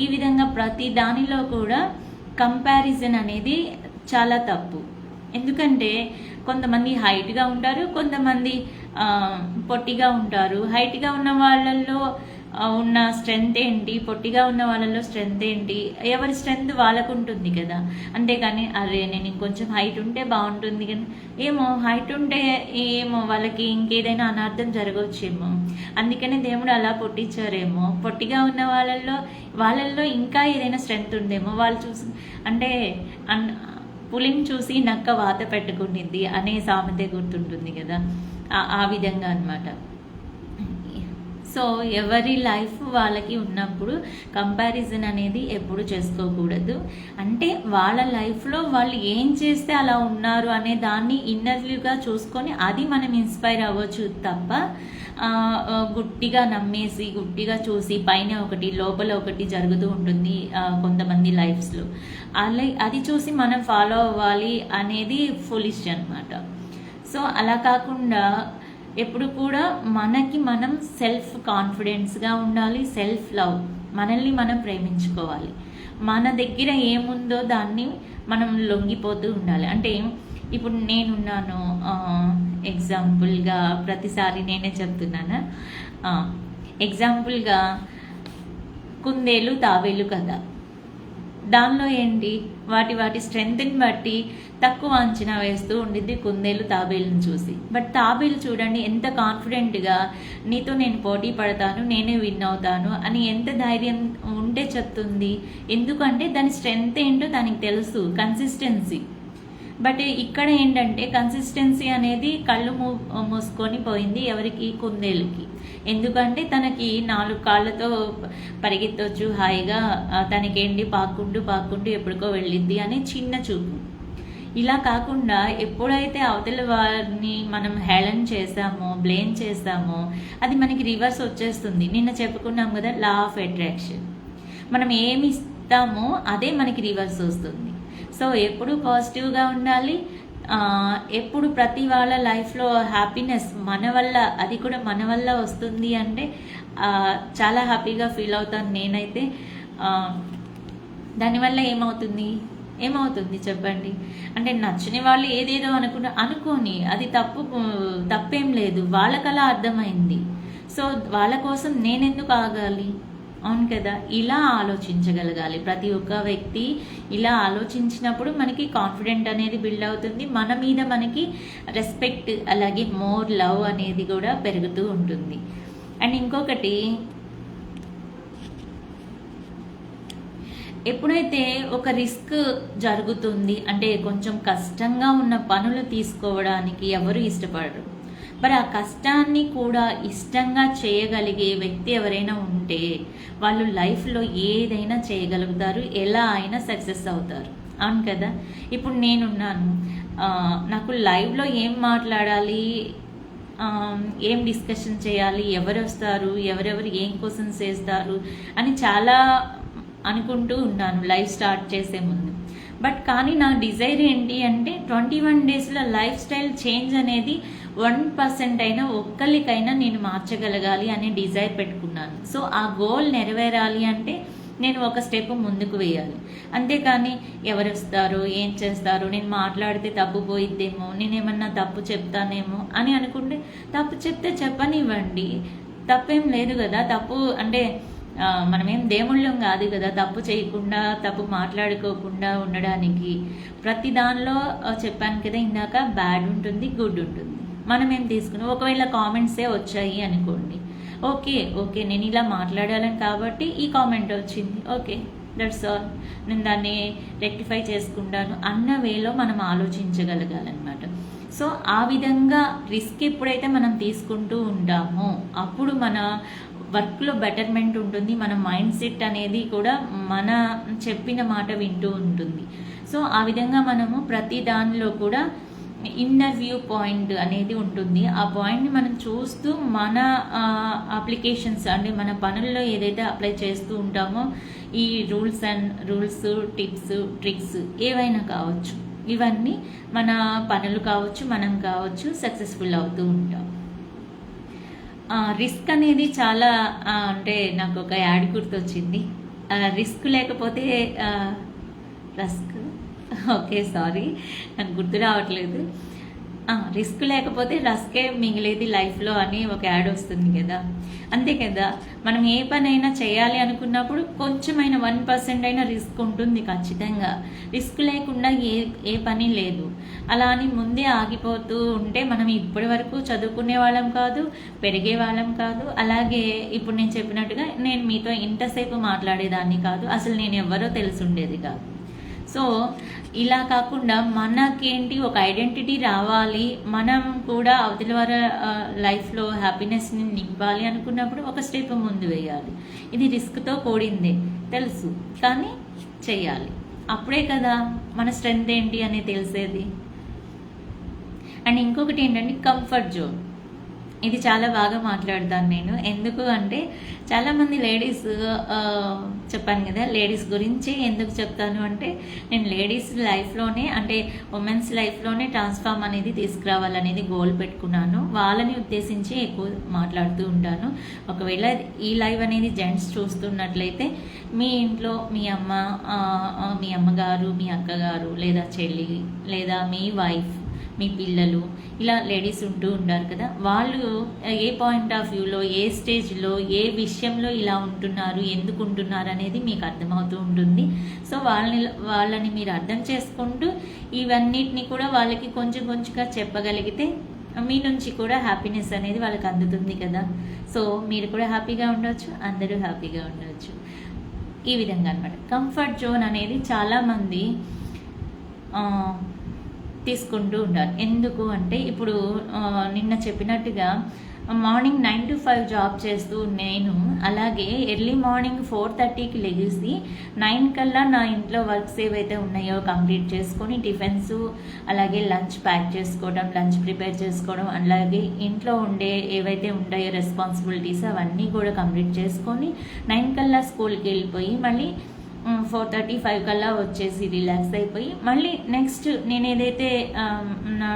ఈ విధంగా ప్రతి దానిలో కూడా కంపారిజన్ అనేది చాలా తప్పు. ఎందుకంటే కొంతమంది హైట్గా ఉంటారు, కొంతమంది పొట్టిగా ఉంటారు. హైట్గా ఉన్న వాళ్ళల్లో ఉన్న స్ట్రెంగ్త్ ఏంటి, పొట్టిగా ఉన్న వాళ్ళలో స్ట్రెంగ్త్ ఏంటి, ఎవరి స్ట్రెంగ్త్ వాళ్ళకు ఉంటుంది కదా. అంతేకాని అరే నేను ఇంకొంచెం హైట్ ఉంటే బాగుంటుంది కానీ ఏమో హైట్ ఉంటే ఏమో వాళ్ళకి ఇంకేదైనా అనార్థం జరగవచ్చేమో, అందుకనే దేవుడు అలా పొట్టించారేమో. పొట్టిగా ఉన్న వాళ్ళల్లో ఇంకా ఏదైనా స్ట్రెంగ్త్ ఉందేమో వాళ్ళు చూసి అంటే పులిని చూసి నక్క వాత పెట్టుకునిద్ది అనే సామెత గుర్తుంటుంది కదా, ఆ విధంగా అన్నమాట. సో ఎవరి లైఫ్ వాళ్ళకి ఉన్నప్పుడు కంపారిజన్ అనేది ఎప్పుడు చేసుకోకూడదు. అంటే వాళ్ళ లైఫ్లో వాళ్ళు ఏం చేస్తే అలా ఉన్నారు అనే దాన్ని ఇన్నర్వ్యూగా చూసుకొని అది మనం ఇన్స్పైర్ అవ్వచ్చు తప్ప గుట్టిగా నమ్మేసి గుట్టిగా చూసి పైన ఒకటి లోపల ఒకటి జరుగుతూ ఉంటుంది కొంతమంది లైఫ్స్లో. అది చూసి మనం ఫాలో అవ్వాలి అనేది ఫులిష్ అనమాట. సో అలా కాకుండా ఎప్పుడు కూడా మనకి మనం సెల్ఫ్ కాన్ఫిడెన్స్గా ఉండాలి. సెల్ఫ్ లవ్, మనల్ని మనం ప్రేమించుకోవాలి. మన దగ్గర ఏముందో దాన్ని మనం లొంగిపోతూ ఉండాలి. అంటే ఇప్పుడు నేనున్నాను, ఎగ్జాంపుల్గా ప్రతిసారి నేనే చెప్తున్నాను. ఎగ్జాంపుల్గా కుందేలు తాబేలు కదా, దానిలో ఏంటి వాటి స్ట్రెంగ్త్ని బట్టి తక్కువ అంచనా వేస్తూ ఉండిద్ది కుందేలు తాబేలుని చూసి. బట్ తాబేలు చూడండి ఎంత కాన్ఫిడెంట్గా నీతో నేను పోటీ పడతాను, నేనే విన్ అవుతాను అని ఎంత ధైర్యం ఉంటే చెప్తుంది. ఎందుకంటే దాని స్ట్రెంగ్త్ ఏంటో దానికి తెలుసు, కన్సిస్టెన్సీ. బట్ ఇక్కడ ఏంటంటే కన్సిస్టెన్సీ అనేది కళ్ళు మూసుకొని పోయింది ఎవరికి, కుందేలుకి. ఎందుకంటే తనకి 4 కాళ్ళతో పరిగెత్తవచ్చు హాయిగా, తనకేంటి పాక్కుంటూ ఎప్పటికో వెళ్ళిద్ది అనే చిన్న చూపు. ఇలా కాకుండా ఎప్పుడైతే అవతల వారిని మనం హేళన చేస్తామో, బ్లేమ్ చేస్తామో అది మనకి రివర్స్ వచ్చేస్తుంది. నిన్న చెప్పుకున్నాం కదా లా ఆఫ్ అట్రాక్షన్. మనం ఏమి ఇస్తామో అదే మనకి రివర్స్ వస్తుంది. సో ఎప్పుడు పాజిటివ్గా ఉండాలి. ఎప్పుడు ప్రతి వాళ్ళ లైఫ్లో హ్యాపీనెస్ మన వల్ల, అది కూడా మన వల్ల వస్తుంది అంటే చాలా హ్యాపీగా ఫీల్ అవుతాను నేనైతే. దానివల్ల ఏమవుతుంది చెప్పండి. అంటే నచ్చని వాళ్ళు ఏదేదో అనుకొని అది తప్పేం లేదు, వాళ్ళకలా అర్థమైంది. సో వాళ్ళ కోసం నేనెందుకు ఆగాలి? అవును కదా. ఇలా ఆలోచించగలగాలి ప్రతి ఒక్క వ్యక్తి. ఇలా ఆలోచించినప్పుడు మనకి కాన్ఫిడెంట్ అనేది బిల్డ్ అవుతుంది, మన మీద మనకి రెస్పెక్ట్ అలాగే మోర్ లవ్ అనేది కూడా పెరుగుతూ ఉంటుంది. అండ్ ఇంకొకటి, ఎప్పుడైతే ఒక రిస్క్ జరుగుతుంది అంటే కొంచెం కష్టంగా ఉన్న పనులు తీసుకోవడానికి ఎవరు ఇష్టపడరు. మరి ఆ కష్టాన్ని కూడా ఇష్టంగా చేయగలిగే వ్యక్తి ఎవరైనా ఉంటే వాళ్ళు లైఫ్లో ఏదైనా చేయగలుగుతారు, ఎలా అయినా సక్సెస్ అవుతారు. అవును కదా. ఇప్పుడు నేనున్నాను, నాకు లైవ్లో ఏం మాట్లాడాలి, ఏం డిస్కషన్ చేయాలి, ఎవరు వస్తారు, ఎవరెవరు ఏం క్వశ్చన్స్ చేస్తారు అని చాలా అనుకుంటూ ఉన్నాను లైవ్ స్టార్ట్ చేసే ముందు. బట్ కానీ నా డిజైర్ ఏంటి అంటే 21 డేస్లో లైఫ్ స్టైల్ చేంజ్ అనేది 1% అయినా ఒక్కరికైనా నేను మార్చగలగాలి అనే డిజైర్ పెట్టుకున్నాను. సో ఆ గోల్ నెరవేరాలి అంటే నేను ఒక స్టెప్ ముందుకు వేయాలి. అంతేకాని ఎవరు వస్తారో ఏం చేస్తారో, నేను మాట్లాడితే తప్పు పోయిద్దేమో, నేనేమన్నా తప్పు చెప్తానేమో అని అనుకుంటే తప్పు చెప్తే చెప్పనివ్వండి, తప్పేం లేదు కదా. తప్పు అంటే మనమేం దేవుళ్ళం కాదు కదా తప్పు చేయకుండా తప్పు మాట్లాడుకోకుండా ఉండడానికి. ప్రతి దానిలో చెప్పాను కదా ఇందాక, బ్యాడ్ ఉంటుంది, గుడ్ ఉంటుంది. మనం ఏం తీసుకున్నాం, ఒకవేళ కామెంట్సే వచ్చాయి అనుకోండి, ఓకే నేను ఇలా మాట్లాడాలని కాబట్టి ఈ కామెంట్ వచ్చింది, ఓకే దట్స్ ఆల్, నేను దాన్ని రెక్టిఫై చేసుకుంటాను అన్న వేలో మనం ఆలోచించగలగాలన్నమాట. సో ఆ విధంగా రిస్క్ ఎప్పుడైతే మనం తీసుకుంటూ ఉంటామో అప్పుడు మన వర్క్లో బెటర్మెంట్ ఉంటుంది, మన మైండ్ సెట్ అనేది కూడా మన చెప్పిన మాట వింటూ ఉంటుంది. సో ఆ విధంగా మనము ప్రతి దానిలో కూడా ఇన్నర్ వ్యూ పాయింట్ అనేది ఉంటుంది. ఆ పాయింట్ని మనం చూస్తూ మన అప్లికేషన్స్ అంటే మన పనుల్లో ఏదైతే అప్లై చేస్తూ ఉంటామో ఈ రూల్స్ టిప్స్ ట్రిక్స్ ఏవైనా కావచ్చు, ఇవన్నీ మన పనులు కావచ్చు, మనం కావచ్చు, సక్సెస్ఫుల్ అవుతూ ఉంటాం. రిస్క్ అనేది చాలా అంటే నాకు ఒక యాడ్ గుర్తొచ్చింది. రిస్క్ లేకపోతే రస్క్ ఓకే సారీ నాకు గుర్తు రావట్లేదు. రిస్క్ లేకపోతే రస్కే మిగిలేది లైఫ్లో అని ఒక యాడ్ వస్తుంది కదా. అంతే కదా, మనం ఏ పనైనా చేయాలి అనుకున్నప్పుడు కొంచెమైనా 1% అయినా రిస్క్ ఉంటుంది ఖచ్చితంగా. రిస్క్ లేకుండా ఏ పని లేదు. అలా అని ముందే ఆగిపోతూ ఉంటే మనం ఇప్పటి వరకు చదువుకునే వాళ్ళం కాదు, పెరిగే వాళ్ళం కాదు. అలాగే ఇప్పుడు నేను చెప్పినట్టుగా నేను మీతో ఇంతసేపు మాట్లాడేదాన్ని కాదు, అసలు నేను ఎవరో తెలిసి ఉండేది కాదు. సో ఇలా కాకుండా మనకేంటి ఒక ఐడెంటిటీ రావాలి, మనం కూడా అవతల వారి లైఫ్లో హ్యాపీనెస్ని నింపాలి అనుకున్నప్పుడు ఒక స్టెప్ ముందు వేయాలి. ఇది రిస్క్తో కూడిందే తెలుసు, కానీ చెయ్యాలి. అప్పుడే కదా మన స్ట్రెంగ్త్ ఏంటి అనేది తెలిసేది. అండ్ ఇంకొకటి ఏంటంటే కంఫర్ట్ జోన్. ఇది చాలా బాగా మాట్లాడతాను నేను. ఎందుకు అంటే చాలామంది లేడీస్, చెప్పాను కదా లేడీస్ గురించి ఎందుకు చెప్తాను అంటే, నేను లేడీస్ లైఫ్లోనే అంటే ఉమెన్స్ లైఫ్లోనే ట్రాన్స్ఫార్మ్ అనేది తీసుకురావాలనేది గోల్ పెట్టుకున్నాను. వాళ్ళని ఉద్దేశించి ఎక్కువ మాట్లాడుతూ ఉంటాను. ఒకవేళ ఈ లైవ్ అనేది జెంట్స్ చూస్తున్నట్లయితే మీ ఇంట్లో మీ అమ్మగారు, మీ అక్కగారు లేదా చెల్లి లేదా మీ వైఫ్, మీ పిల్లలు, ఇలా లేడీస్ ఉంటూ ఉంటారు కదా, వాళ్ళు ఏ పాయింట్ ఆఫ్ వ్యూలో, ఏ స్టేజ్లో, ఏ విషయంలో ఇలా ఉంటున్నారు, ఎందుకు ఉంటున్నారు అనేది మీకు అర్థమవుతూ ఉంటుంది. సో వాళ్ళని మీరు అర్థం చేసుకుంటూ ఇవన్నిటిని కూడా వాళ్ళకి కొంచెంగా చెప్పగలిగితే మీ నుంచి కూడా హ్యాపీనెస్ అనేది వాళ్ళకి అందుతుంది కదా. సో మీరు కూడా హ్యాపీగా ఉండవచ్చు, అందరూ హ్యాపీగా ఉండవచ్చు. ఈ విధంగా అనమాట. కంఫర్ట్ జోన్ అనేది చాలామంది తీసుకుంటూ ఉంటారు. ఎందుకు అంటే ఇప్పుడు నిన్న చెప్పినట్టుగా మార్నింగ్ 9 to 5 జాబ్ చేస్తూ నేను, అలాగే ఎర్లీ మార్నింగ్ 4:30కి లెగిసి 9 కల్లా నా ఇంట్లో వర్క్స్ ఏవైతే ఉన్నాయో కంప్లీట్ చేసుకొని టిఫిన్స్ అలాగే లంచ్ ప్యాక్ చేసుకోవడం, లంచ్ ప్రిపేర్ చేసుకోవడం, అలాగే ఇంట్లో ఉండే ఏవైతే ఉంటాయో రెస్పాన్సిబిలిటీస్ అవన్నీ కూడా కంప్లీట్ చేసుకొని 9 కల్లా స్కూల్కి వెళ్ళిపోయి మళ్ళీ 4:30, 5 కల్లా వచ్చేసి రిలాక్స్ అయిపోయి మళ్ళీ నెక్స్ట్ నేను ఏదైతే నా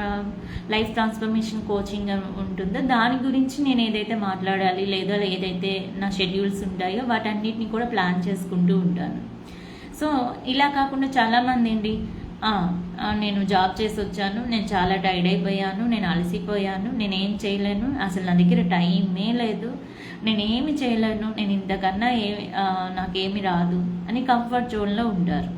లైఫ్ ట్రాన్స్ఫర్మేషన్ కోచింగ్ ఉంటుందో దాని గురించి నేను ఏదైతే మాట్లాడాలి లేదా ఏదైతే నా షెడ్యూల్స్ ఉంటాయో వాటన్నిటిని కూడా ప్లాన్ చేసుకుంటూ ఉంటాను. సో ఇలా కాకుండా చాలామంది ఏంటి నేను జాబ్ చేసి వచ్చాను, నేను చాలా టైర్డ్ అయిపోయాను, నేను అలసిపోయాను, నేనేం చేయలేను, అసలు నా దగ్గర టైమే లేదు, నేనేమి చేయలేను, నేను ఇంతకన్నా నాకేమి రాదు అని కంఫర్ట్ జోన్లో ఉంటారు.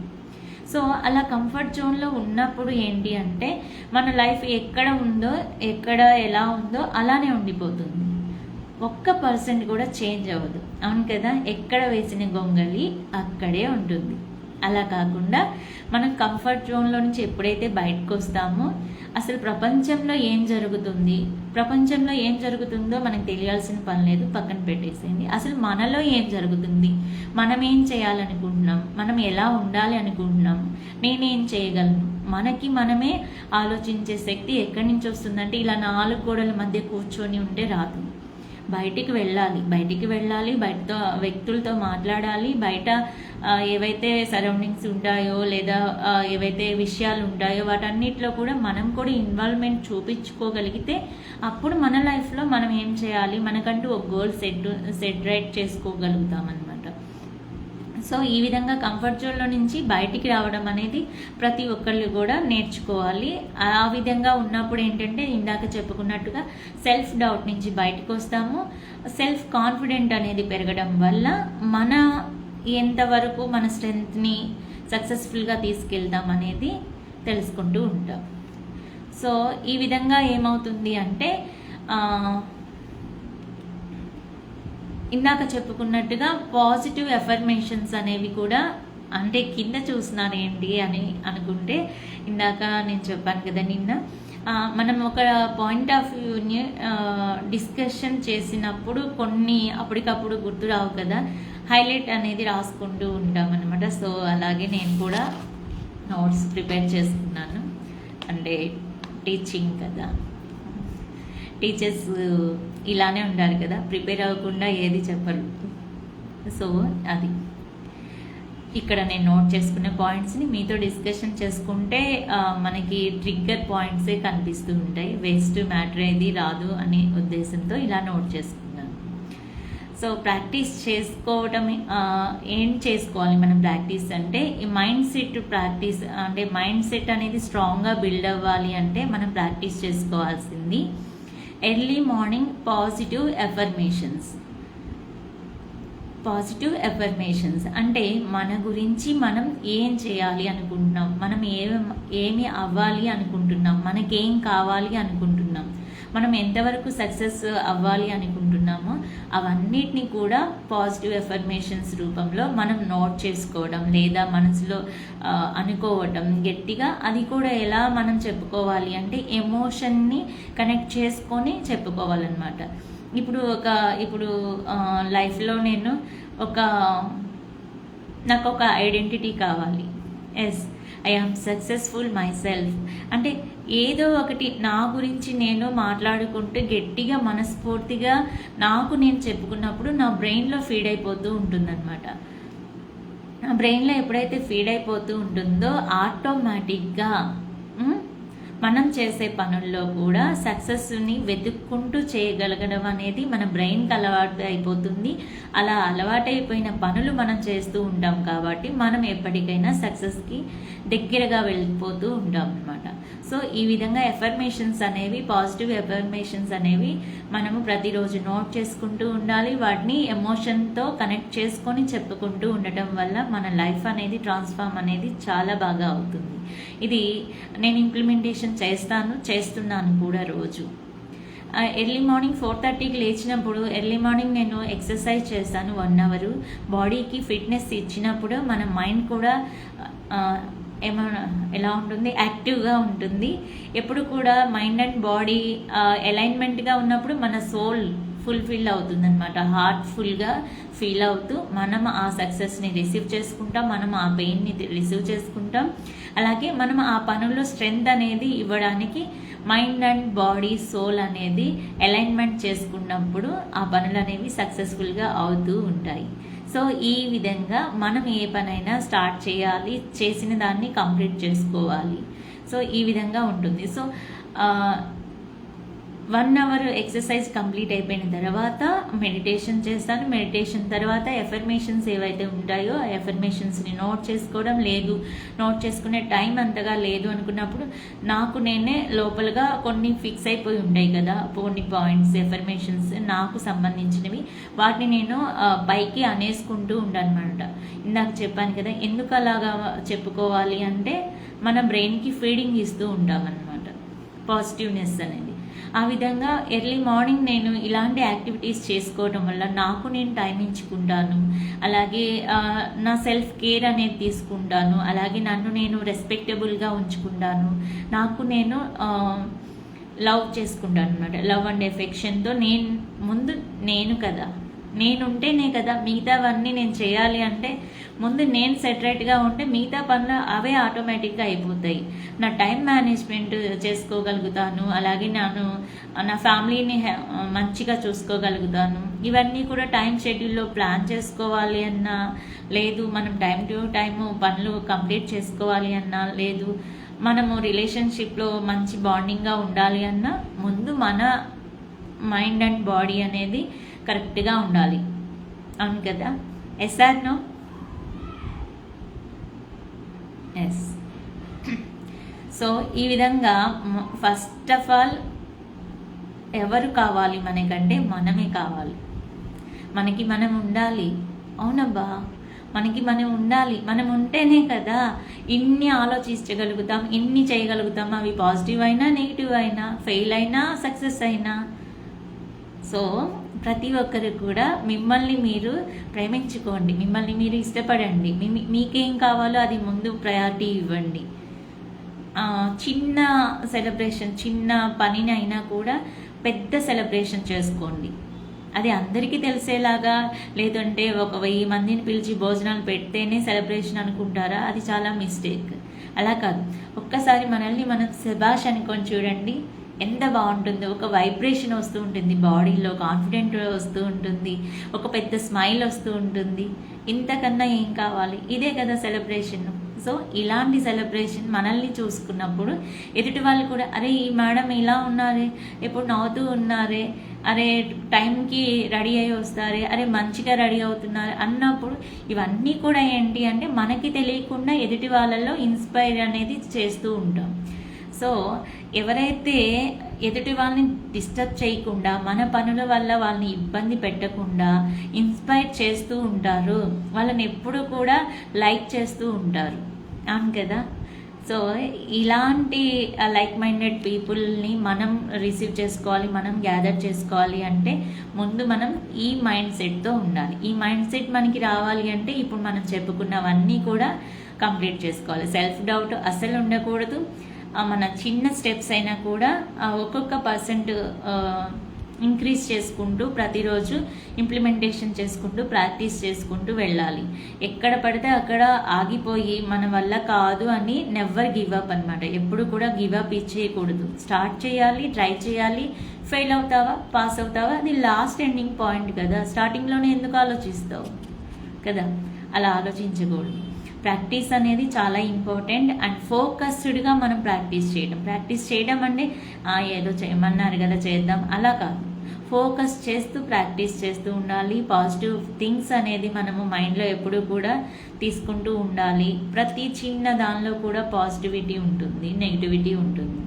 సో అలా కంఫర్ట్ జోన్లో ఉన్నప్పుడు ఏంటి అంటే మన లైఫ్ ఎక్కడ ఉందో, ఎక్కడ ఎలా ఉందో అలానే ఉండిపోతుంది. 1% కూడా చేంజ్ అవ్వదు. అవును కదా, ఎక్కడ వేసిన గొంగళి అక్కడే ఉంటుంది. అలా కాకుండా మనం కంఫర్ట్ జోన్లో నుంచి ఎప్పుడైతే బయటకు వస్తామో అసలు ప్రపంచంలో ఏం జరుగుతుందో మనకు తెలియాల్సిన పని లేదు, పక్కన పెట్టేసేయండి. అసలు మనలో ఏం జరుగుతుంది, మనం ఏం చేయాలనుకుంటున్నాం, మనం ఎలా ఉండాలి అనుకుంటున్నాం, నేనేం చేయగలను, మనకి మనమే ఆలోచించే శక్తి ఎక్కడి నుంచి వస్తుందంటే ఇలా 4 గోడల మధ్య కూర్చొని ఉంటే రాదు. బయటికి వెళ్ళాలి, బయటతో వ్యక్తులతో మాట్లాడాలి, బయట ఏవైతే సరౌండింగ్స్ ఉంటాయో లేదా ఏవైతే విషయాలు ఉంటాయో వాటన్నిటిలో కూడా మనం కూడా ఇన్వాల్వ్మెంట్ చూపించుకోగలిగితే అప్పుడు మన లైఫ్లో మనం ఏం చేయాలి, మనకంటూ ఒక గోల్ సెట్ రైట్ చేసుకోగలుగుతాం అనమాట. సో ఈ విధంగా కంఫర్ట్ జోన్లో నుంచి బయటికి రావడం అనేది ప్రతి ఒక్కళ్ళు కూడా నేర్చుకోవాలి. ఆ విధంగా ఉన్నప్పుడు ఏంటంటే ఇందాక చెప్పుకున్నట్టుగా సెల్ఫ్ డౌట్ నుంచి బయటకు వస్తాము. సెల్ఫ్ కాన్ఫిడెంట్ అనేది పెరగడం వల్ల మన ఎంతవరకు మన స్ట్రెంగ్త్ని సక్సెస్ఫుల్గా తీసుకెళ్తాం అనేది తెలుసుకుంటూ ఉంటాం. సో ఈ విధంగా ఏమవుతుంది అంటే ఇందాక చెప్పుకున్నట్టుగా పాజిటివ్ ఎఫర్మేషన్స్ అనేవి కూడా అంటే కింద చూస్తున్నారు ఏంటి అని అనుకుంటే ఇందాక నేను చెప్పాను కదా నిన్న మనం ఒక పాయింట్ ఆఫ్ వ్యూని డిస్కషన్ చేసినప్పుడు కొన్ని అప్పటికప్పుడు గుర్తు రావు కదా, హైలైట్ అనేది రాసుకుంటూ ఉంటాం అనమాట. సో అలాగే నేను కూడా నోట్స్ ప్రిపేర్ చేసుకున్నాను. అంటే టీచింగ్ కదా, టీచర్స్ ఇలానే ఉండాలి కదా, ప్రిపేర్ అవ్వకుండా ఏది చెప్పరు. సో అది ఇక్కడ నేను నోట్ చేసుకున్న పాయింట్స్ని మీతో డిస్కషన్ చేసుకుంటే మనకి ట్రిగ్గర్ పాయింట్సే కనిపిస్తూ ఉంటాయి, వేస్ట్ మ్యాటర్ ఏది రాదు అనే ఉద్దేశంతో ఇలా నోట్ చేసుకున్నాను. సో ప్రాక్టీస్ చేసుకోవటం ఏం చేసుకోవాలి మనం ప్రాక్టీస్ అంటే ఈ మైండ్ సెట్ ప్రాక్టీస్ అంటే మైండ్ సెట్ అనేది స్ట్రాంగ్గా బిల్డ్ అవ్వాలి అంటే మనం ప్రాక్టీస్ చేసుకోవాల్సింది ఎర్లీ మార్నింగ్ పాజిటివ్ ఎఫర్మేషన్స్ అంటే మన గురించి మనం ఏం చేయాలి అనుకుంటున్నాం, మనం ఏమి అవ్వాలి అనుకుంటున్నాం, మనకేం కావాలి అనుకుంటున్నాం, మనం ఎంతవరకు సక్సెస్ అవ్వాలి అనుకుంటున్నామో అవన్నిటిని కూడా పాజిటివ్ ఎఫర్మేషన్స్ రూపంలో మనం నోట్ చేసుకోవడం లేదా మనసులో అనుకోవటం గట్టిగా. అది కూడా ఎలా మనం చెప్పుకోవాలి అంటే ఎమోషన్ని కనెక్ట్ చేసుకొని చెప్పుకోవాలన్నమాట. ఇప్పుడు లైఫ్లో నేను నాకు ఒక ఐడెంటిటీ కావాలి. Yes, I am successful myself అంటే ఏదో ఒకటి నా గురించి నేను మాట్లాడుకుంటూ గట్టిగా మనస్ఫూర్తిగా నాకు నేను చెప్పుకున్నప్పుడు నా బ్రెయిన్లో ఫీడ్ అయిపోతూ ఉంటుందన్నమాట. నా బ్రెయిన్లో ఎప్పుడైతే ఫీడ్ అయిపోతూ ఉంటుందో ఆటోమేటిక్గా మనం చేసే పనుల్లో కూడా సక్సెస్ని వెతుక్కుంటూ చేయగలగడం అనేది మన బ్రెయిన్కి అలవాటు అయిపోతుంది. అలా అలవాటైపోయిన పనులు మనం చేస్తూ ఉంటాం కాబట్టి మనం ఎప్పటికైనా సక్సెస్కి దగ్గరగా వెళ్ళిపోతూ ఉంటాం అన్నమాట. సో ఈ విధంగా ఎఫర్మేషన్స్ అనేవి పాజిటివ్ ఎఫర్మేషన్స్ అనేవి మనము ప్రతిరోజు నోట్ చేసుకుంటూ ఉండాలి. వాటిని ఎమోషన్తో కనెక్ట్ చేసుకొని చెప్పుకుంటూ ఉండటం వల్ల మన లైఫ్ అనేది ట్రాన్స్ఫార్మ్ అనేది చాలా బాగా అవుతుంది. ఇది నేను ఇంప్లిమెంటేషన్ చేస్తున్నాను కూడా రోజు. ఎర్లీ మార్నింగ్ 4:30కి లేచినప్పుడు ఎర్లీ మార్నింగ్ నేను ఎక్సర్సైజ్ చేస్తాను 1 hour. బాడీకి ఫిట్నెస్ ఇచ్చినప్పుడు మన మైండ్ కూడా ఎలా ఉంటుంది, యాక్టివ్గా ఉంటుంది. ఎప్పుడు కూడా మైండ్ అండ్ బాడీ అలైన్మెంట్గా ఉన్నప్పుడు మన సోల్ ఫుల్ఫిల్ అవుతుంది అనమాట. హార్ట్ఫుల్గా ఫీల్ అవుతూ మనం ఆ సక్సెస్ని రిసీవ్ చేసుకుంటాం, మనం ఆ పెయిన్ని రిసీవ్ చేసుకుంటాం. అలాగే మనం ఆ పనుల్లో స్ట్రెంగ్త్ అనేది ఇవ్వడానికి మైండ్ అండ్ బాడీ సోల్ అనేది అలైన్మెంట్ చేసుకున్నప్పుడు ఆ పనులు అనేవి సక్సెస్ఫుల్గా అవుతూ ఉంటాయి. సో ఈ విధంగా మనం ఏ పనైనా స్టార్ట్ చేయాలి, చేసిన దాన్ని కంప్లీట్ చేసుకోవాలి. సో ఈ విధంగా ఉంటుంది. సో 1 అవర్ ఎక్సర్సైజ్ కంప్లీట్ అయిపోయిన తర్వాత మెడిటేషన్ చేస్తాను. మెడిటేషన్ తర్వాత ఎఫర్మేషన్స్ ఏవైతే ఉంటాయో ఆ ఎఫర్మేషన్స్ని నోట్ చేసుకోవడం. లేదు నోట్ చేసుకునే టైం అంతగా లేదు అనుకున్నప్పుడు నాకు నేనే లోపలగా కొన్ని ఫిక్స్ అయిపోయి ఉంటాయి కదా కొన్ని పాయింట్స్, ఎఫర్మేషన్స్ నాకు సంబంధించినవి, వాటిని నేను పైకి అనేసుకుంటూ ఉంటాను అనమాట. ఇందాక చెప్పాను కదా, ఎందుకు అలాగా చెప్పుకోవాలి అంటే మన బ్రెయిన్కి ఫీడింగ్ ఇస్తూ ఉంటామన్నమాట పాజిటివ్నెస్ అనేది. ఆ విధంగా ఎర్లీ మార్నింగ్ నేను ఇలాంటి యాక్టివిటీస్ చేసుకోవడం వల్ల నాకు నేను టైం ఇచ్చుకుంటాను, అలాగే నా సెల్ఫ్ కేర్ అనేది తీసుకుంటాను, అలాగే నన్ను నేను రెస్పెక్టబుల్గా ఉంచుకుంటాను, నాకు నేను లవ్ చేసుకుంటాను అనమాట. లవ్ అండ్ ఎఫెక్షన్తో నేను కదా, నేనుంటేనే కదా మిగతావన్నీ నేను చేయాలి. అంటే ముందు నేను సెటరేట్గా ఉంటే మిగతా పనులు అవే ఆటోమేటిక్గా అయిపోతాయి. నా టైం మేనేజ్మెంట్ చేసుకోగలుగుతాను, అలాగే నా ఫ్యామిలీని మంచిగా చూసుకోగలుగుతాను. ఇవన్నీ కూడా టైం షెడ్యూల్లో ప్లాన్ చేసుకోవాలి అన్నా లేదు, మనం టైం టు టైము పనులు కంప్లీట్ చేసుకోవాలి అన్నా లేదు, మనము రిలేషన్షిప్లో మంచి బాండింగ్గా ఉండాలి అన్నా ముందు మన మైండ్ అండ్ బాడీ అనేది కరెక్ట్గా ఉండాలి. అవును కదా? Yes or no? Yes. So ఈ విధంగా ఫస్ట్ ఆఫ్ ఆల్ ఎవరు కావాలి మనకంటే మనమే కావాలి. మనకి మనం ఉండాలి. అవునబ్బా, మనకి మనం ఉండాలి. మనం ఉంటేనే కదా ఇన్ని ఆలోచించగలుగుతాం, ఇన్ని చేయగలుగుతాం. అవి పాజిటివ్ అయినా నెగిటివ్ అయినా, ఫెయిల్ అయినా సక్సెస్ అయినా. సో ప్రతి ఒక్కరు కూడా మిమ్మల్ని మీరు ప్రేమించుకోండి, మిమ్మల్ని మీరు ఇష్టపడండి, మీకేం కావాలో అది ముందు ప్రయారిటీ ఇవ్వండి. చిన్న సెలబ్రేషన్, చిన్న పనిని అయినా కూడా పెద్ద సెలబ్రేషన్ చేసుకోండి. అది అందరికీ తెలిసేలాగా, లేదంటే 1000 మందిని పిలిచి భోజనాలు పెడితేనే సెలబ్రేషన్ అనుకుంటారా? అది చాలా మిస్టేక్. అలా కాదు, ఒక్కసారి మనల్ని మనం శభాష్ అనుకొని చూడండి, ఎంత బాగుంటుందో. ఒక వైబ్రేషన్ వస్తూ ఉంటుంది బాడీలో, కాన్ఫిడెంట్ వస్తూ ఉంటుంది, ఒక పెద్ద స్మైల్ వస్తూ ఉంటుంది. ఇంతకన్నా ఏం కావాలి? ఇదే కదా సెలబ్రేషన్. సో ఇలాంటి సెలబ్రేషన్ మనల్ని చూసుకున్నప్పుడు ఎదుటి వాళ్ళు కూడా, అరే ఈ మేడం ఇలా ఉన్నారే, ఎప్పుడు నవ్వుతూ ఉన్నారే, అరే టైంకి రెడీ అయ్యి వస్తారే, అరే మంచిగా రెడీ అవుతున్నారు అన్నప్పుడు ఇవన్నీ కూడా ఏంటి అంటే మనకి తెలియకుండా ఎదుటి వాళ్ళలో ఇన్స్పైర్ అనేది చేస్తూ ఉంటాం. సో ఎవరైతే ఎదుటి వాళ్ళని డిస్టర్బ్ చేయకుండా, మన పనుల వల్ల వాళ్ళని ఇబ్బంది పెట్టకుండా ఇన్స్పైర్ చేస్తూ ఉంటారు, వాళ్ళని ఎప్పుడు కూడా లైక్ చేస్తూ ఉంటారు. అవును కదా? సో ఇలాంటి లైక్ మైండెడ్ పీపుల్ని మనం రిసీవ్ చేసుకోవాలి, మనం గ్యాదర్ చేసుకోవాలి అంటే ముందు మనం ఈ మైండ్ సెట్తో ఉండాలి. ఈ మైండ్ సెట్ మనకి రావాలి అంటే ఇప్పుడు మనం చెప్పుకున్నవన్నీ కూడా కంప్లీట్ చేసుకోవాలి. సెల్ఫ్ డౌట్ అస్సలు ఉండకూడదు. మన చిన్న స్టెప్స్ అయినా కూడా ఒక్కొక్క పర్సెంట్ ఇంక్రీజ్ చేసుకుంటూ ప్రతిరోజు ఇంప్లిమెంటేషన్ చేసుకుంటూ ప్రాక్టీస్ చేసుకుంటూ వెళ్ళాలి. ఎక్కడ పడితే అక్కడ ఆగిపోయి మన వల్ల కాదు అని నెవర్ గివ్ అప్ అనమాట. ఎప్పుడు కూడా గివ్ అప్ ఇచ్చేయకూడదు. స్టార్ట్ చేయాలి, ట్రై చేయాలి. ఫెయిల్ అవుతావా, పాస్ అవుతావా, అది లాస్ట్ ఎండింగ్ పాయింట్ కదా. స్టార్టింగ్లోనే ఎందుకు ఆలోచిస్తావు కదా? అలా ఆలోచించకూడదు. ప్రాక్టీస్ అనేది చాలా ఇంపార్టెంట్ అండ్ ఫోకస్డ్గా మనం ప్రాక్టీస్ చేయడం అంటే ఏదో చేయమన్నారు కదా చేద్దాం అలా కాదు. ఫోకస్ చేస్తూ ప్రాక్టీస్ చేస్తూ ఉండాలి. పాజిటివ్ థింగ్స్ అనేది మనము మైండ్లో ఎప్పుడూ కూడా తీసుకుంటూ ఉండాలి. ప్రతి చిన్న దానిలో కూడా పాజిటివిటీ ఉంటుంది, నెగిటివిటీ ఉంటుంది.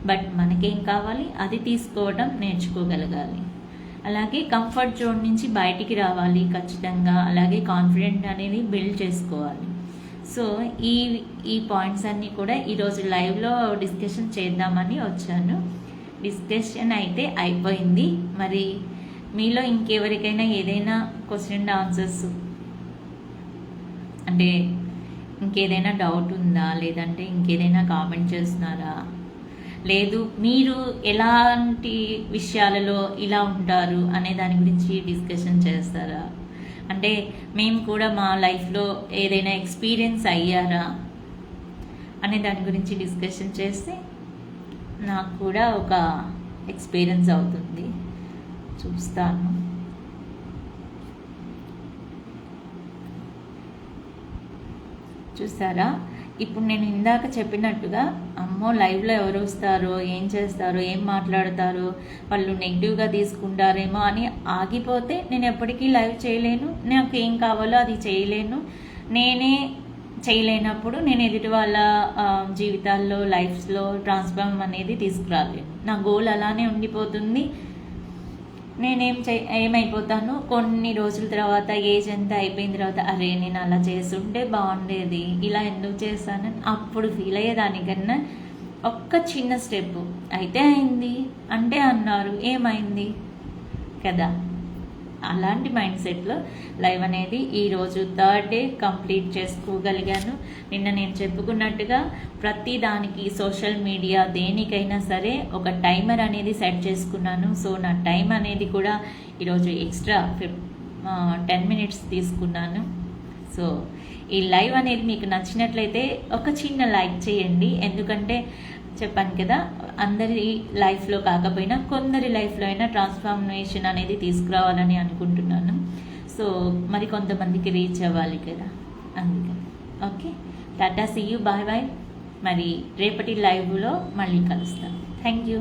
బట్ మనకేం కావాలి అది తీసుకోవడం నేర్చుకోగలగాలి. అలాగే కంఫర్ట్ జోన్ నుంచి బయటికి రావాలి ఖచ్చితంగా. అలాగే కాన్ఫిడెంట్ అనేది బిల్డ్ చేసుకోవాలి. సో ఈ పాయింట్స్ అన్నీ కూడా ఈరోజు లైవ్లో డిస్కషన్ చేద్దామని వచ్చాను. డిస్కషన్ అయితే అయిపోయింది. మరి మీలో ఇంకెవరికైనా ఏదైనా క్వశ్చన్ అండ్ ఆన్సర్స్ అంటే ఇంకేదైనా డౌట్ ఉందా, లేదంటే ఇంకేదైనా కామెంట్ చేస్తున్నారా, లేదు మీరు ఎలాంటి విషయాలలో ఇలా ఉంటారు అనే దాని గురించి డిస్కషన్ చేస్తారా, అంటే మేము కూడా మా లైఫ్లో ఏదైనా ఎక్స్పీరియన్స్ అయ్యారా అనే దాని గురించి డిస్కషన్ చేస్తే నాకు కూడా ఒక ఎక్స్పీరియన్స్ అవుతుంది. చూస్తాను. చూసారా ఇప్పుడు నేను ఇందాక చెప్పినట్టుగా అమ్మో లైవ్లో ఎవరు వస్తారో, ఏం చేస్తారో, ఏం మాట్లాడతారో, వాళ్ళు నెగిటివ్గా తీసుకుంటారేమో అని ఆగిపోతే నేను ఎప్పటికీ లైవ్ చేయలేను. నాకు ఏం కావాలో అది చేయలేను. నేనే చేయలేనప్పుడు నేను ఎదుటి వాళ్ళ జీవితాల్లో, లైఫ్స్లో ట్రాన్స్ఫార్మ్ అనేది తీసుకురాలేను. నా గోల్ అలానే ఉండిపోతుంది. ఏమైపోతాను కొన్ని రోజుల తర్వాత, ఏజ్ ఎంత అయిపోయిన తర్వాత, అరే నేను అలా చేస్తుంటే బాగుండేది, ఇలా ఎందుకు చేశాను అప్పుడు ఫీల్ అయ్యేదానికన్నా ఒక్క చిన్న స్టెప్ అయితే అయింది అంటే అన్నారు, ఏమైంది కదా. అలాంటి మైండ్ సెట్లో లైవ్ అనేది ఈరోజు 3rd డే కంప్లీట్ చేసుకోగలిగాను. నిన్న నేను చెప్పుకున్నట్టుగా ప్రతి దానికి సోషల్ మీడియా దేనికైనా సరే ఒక టైమర్ అనేది సెట్ చేసుకున్నాను. సో నా టైం అనేది కూడా ఈరోజు ఎక్స్ట్రా 10 మినిట్స్ తీసుకున్నాను. సో ఈ లైవ్ అనేది మీకు నచ్చినట్లయితే ఒక చిన్న లైక్ చేయండి. ఎందుకంటే చెప్పాను కదా, అందరి లైఫ్లో కాకపోయినా కొందరి లైఫ్లో అయినా ట్రాన్స్ఫార్మేషన్ అనేది తీసుకురావాలని అనుకుంటున్నాను. సో మరి కొంతమందికి రీచ్ అవ్వాలి కదా, అందుకని. Okay, tata, see you, bye bye. మరి రేపటి లైవ్లో మళ్ళీ కలుస్తాను. Thank you.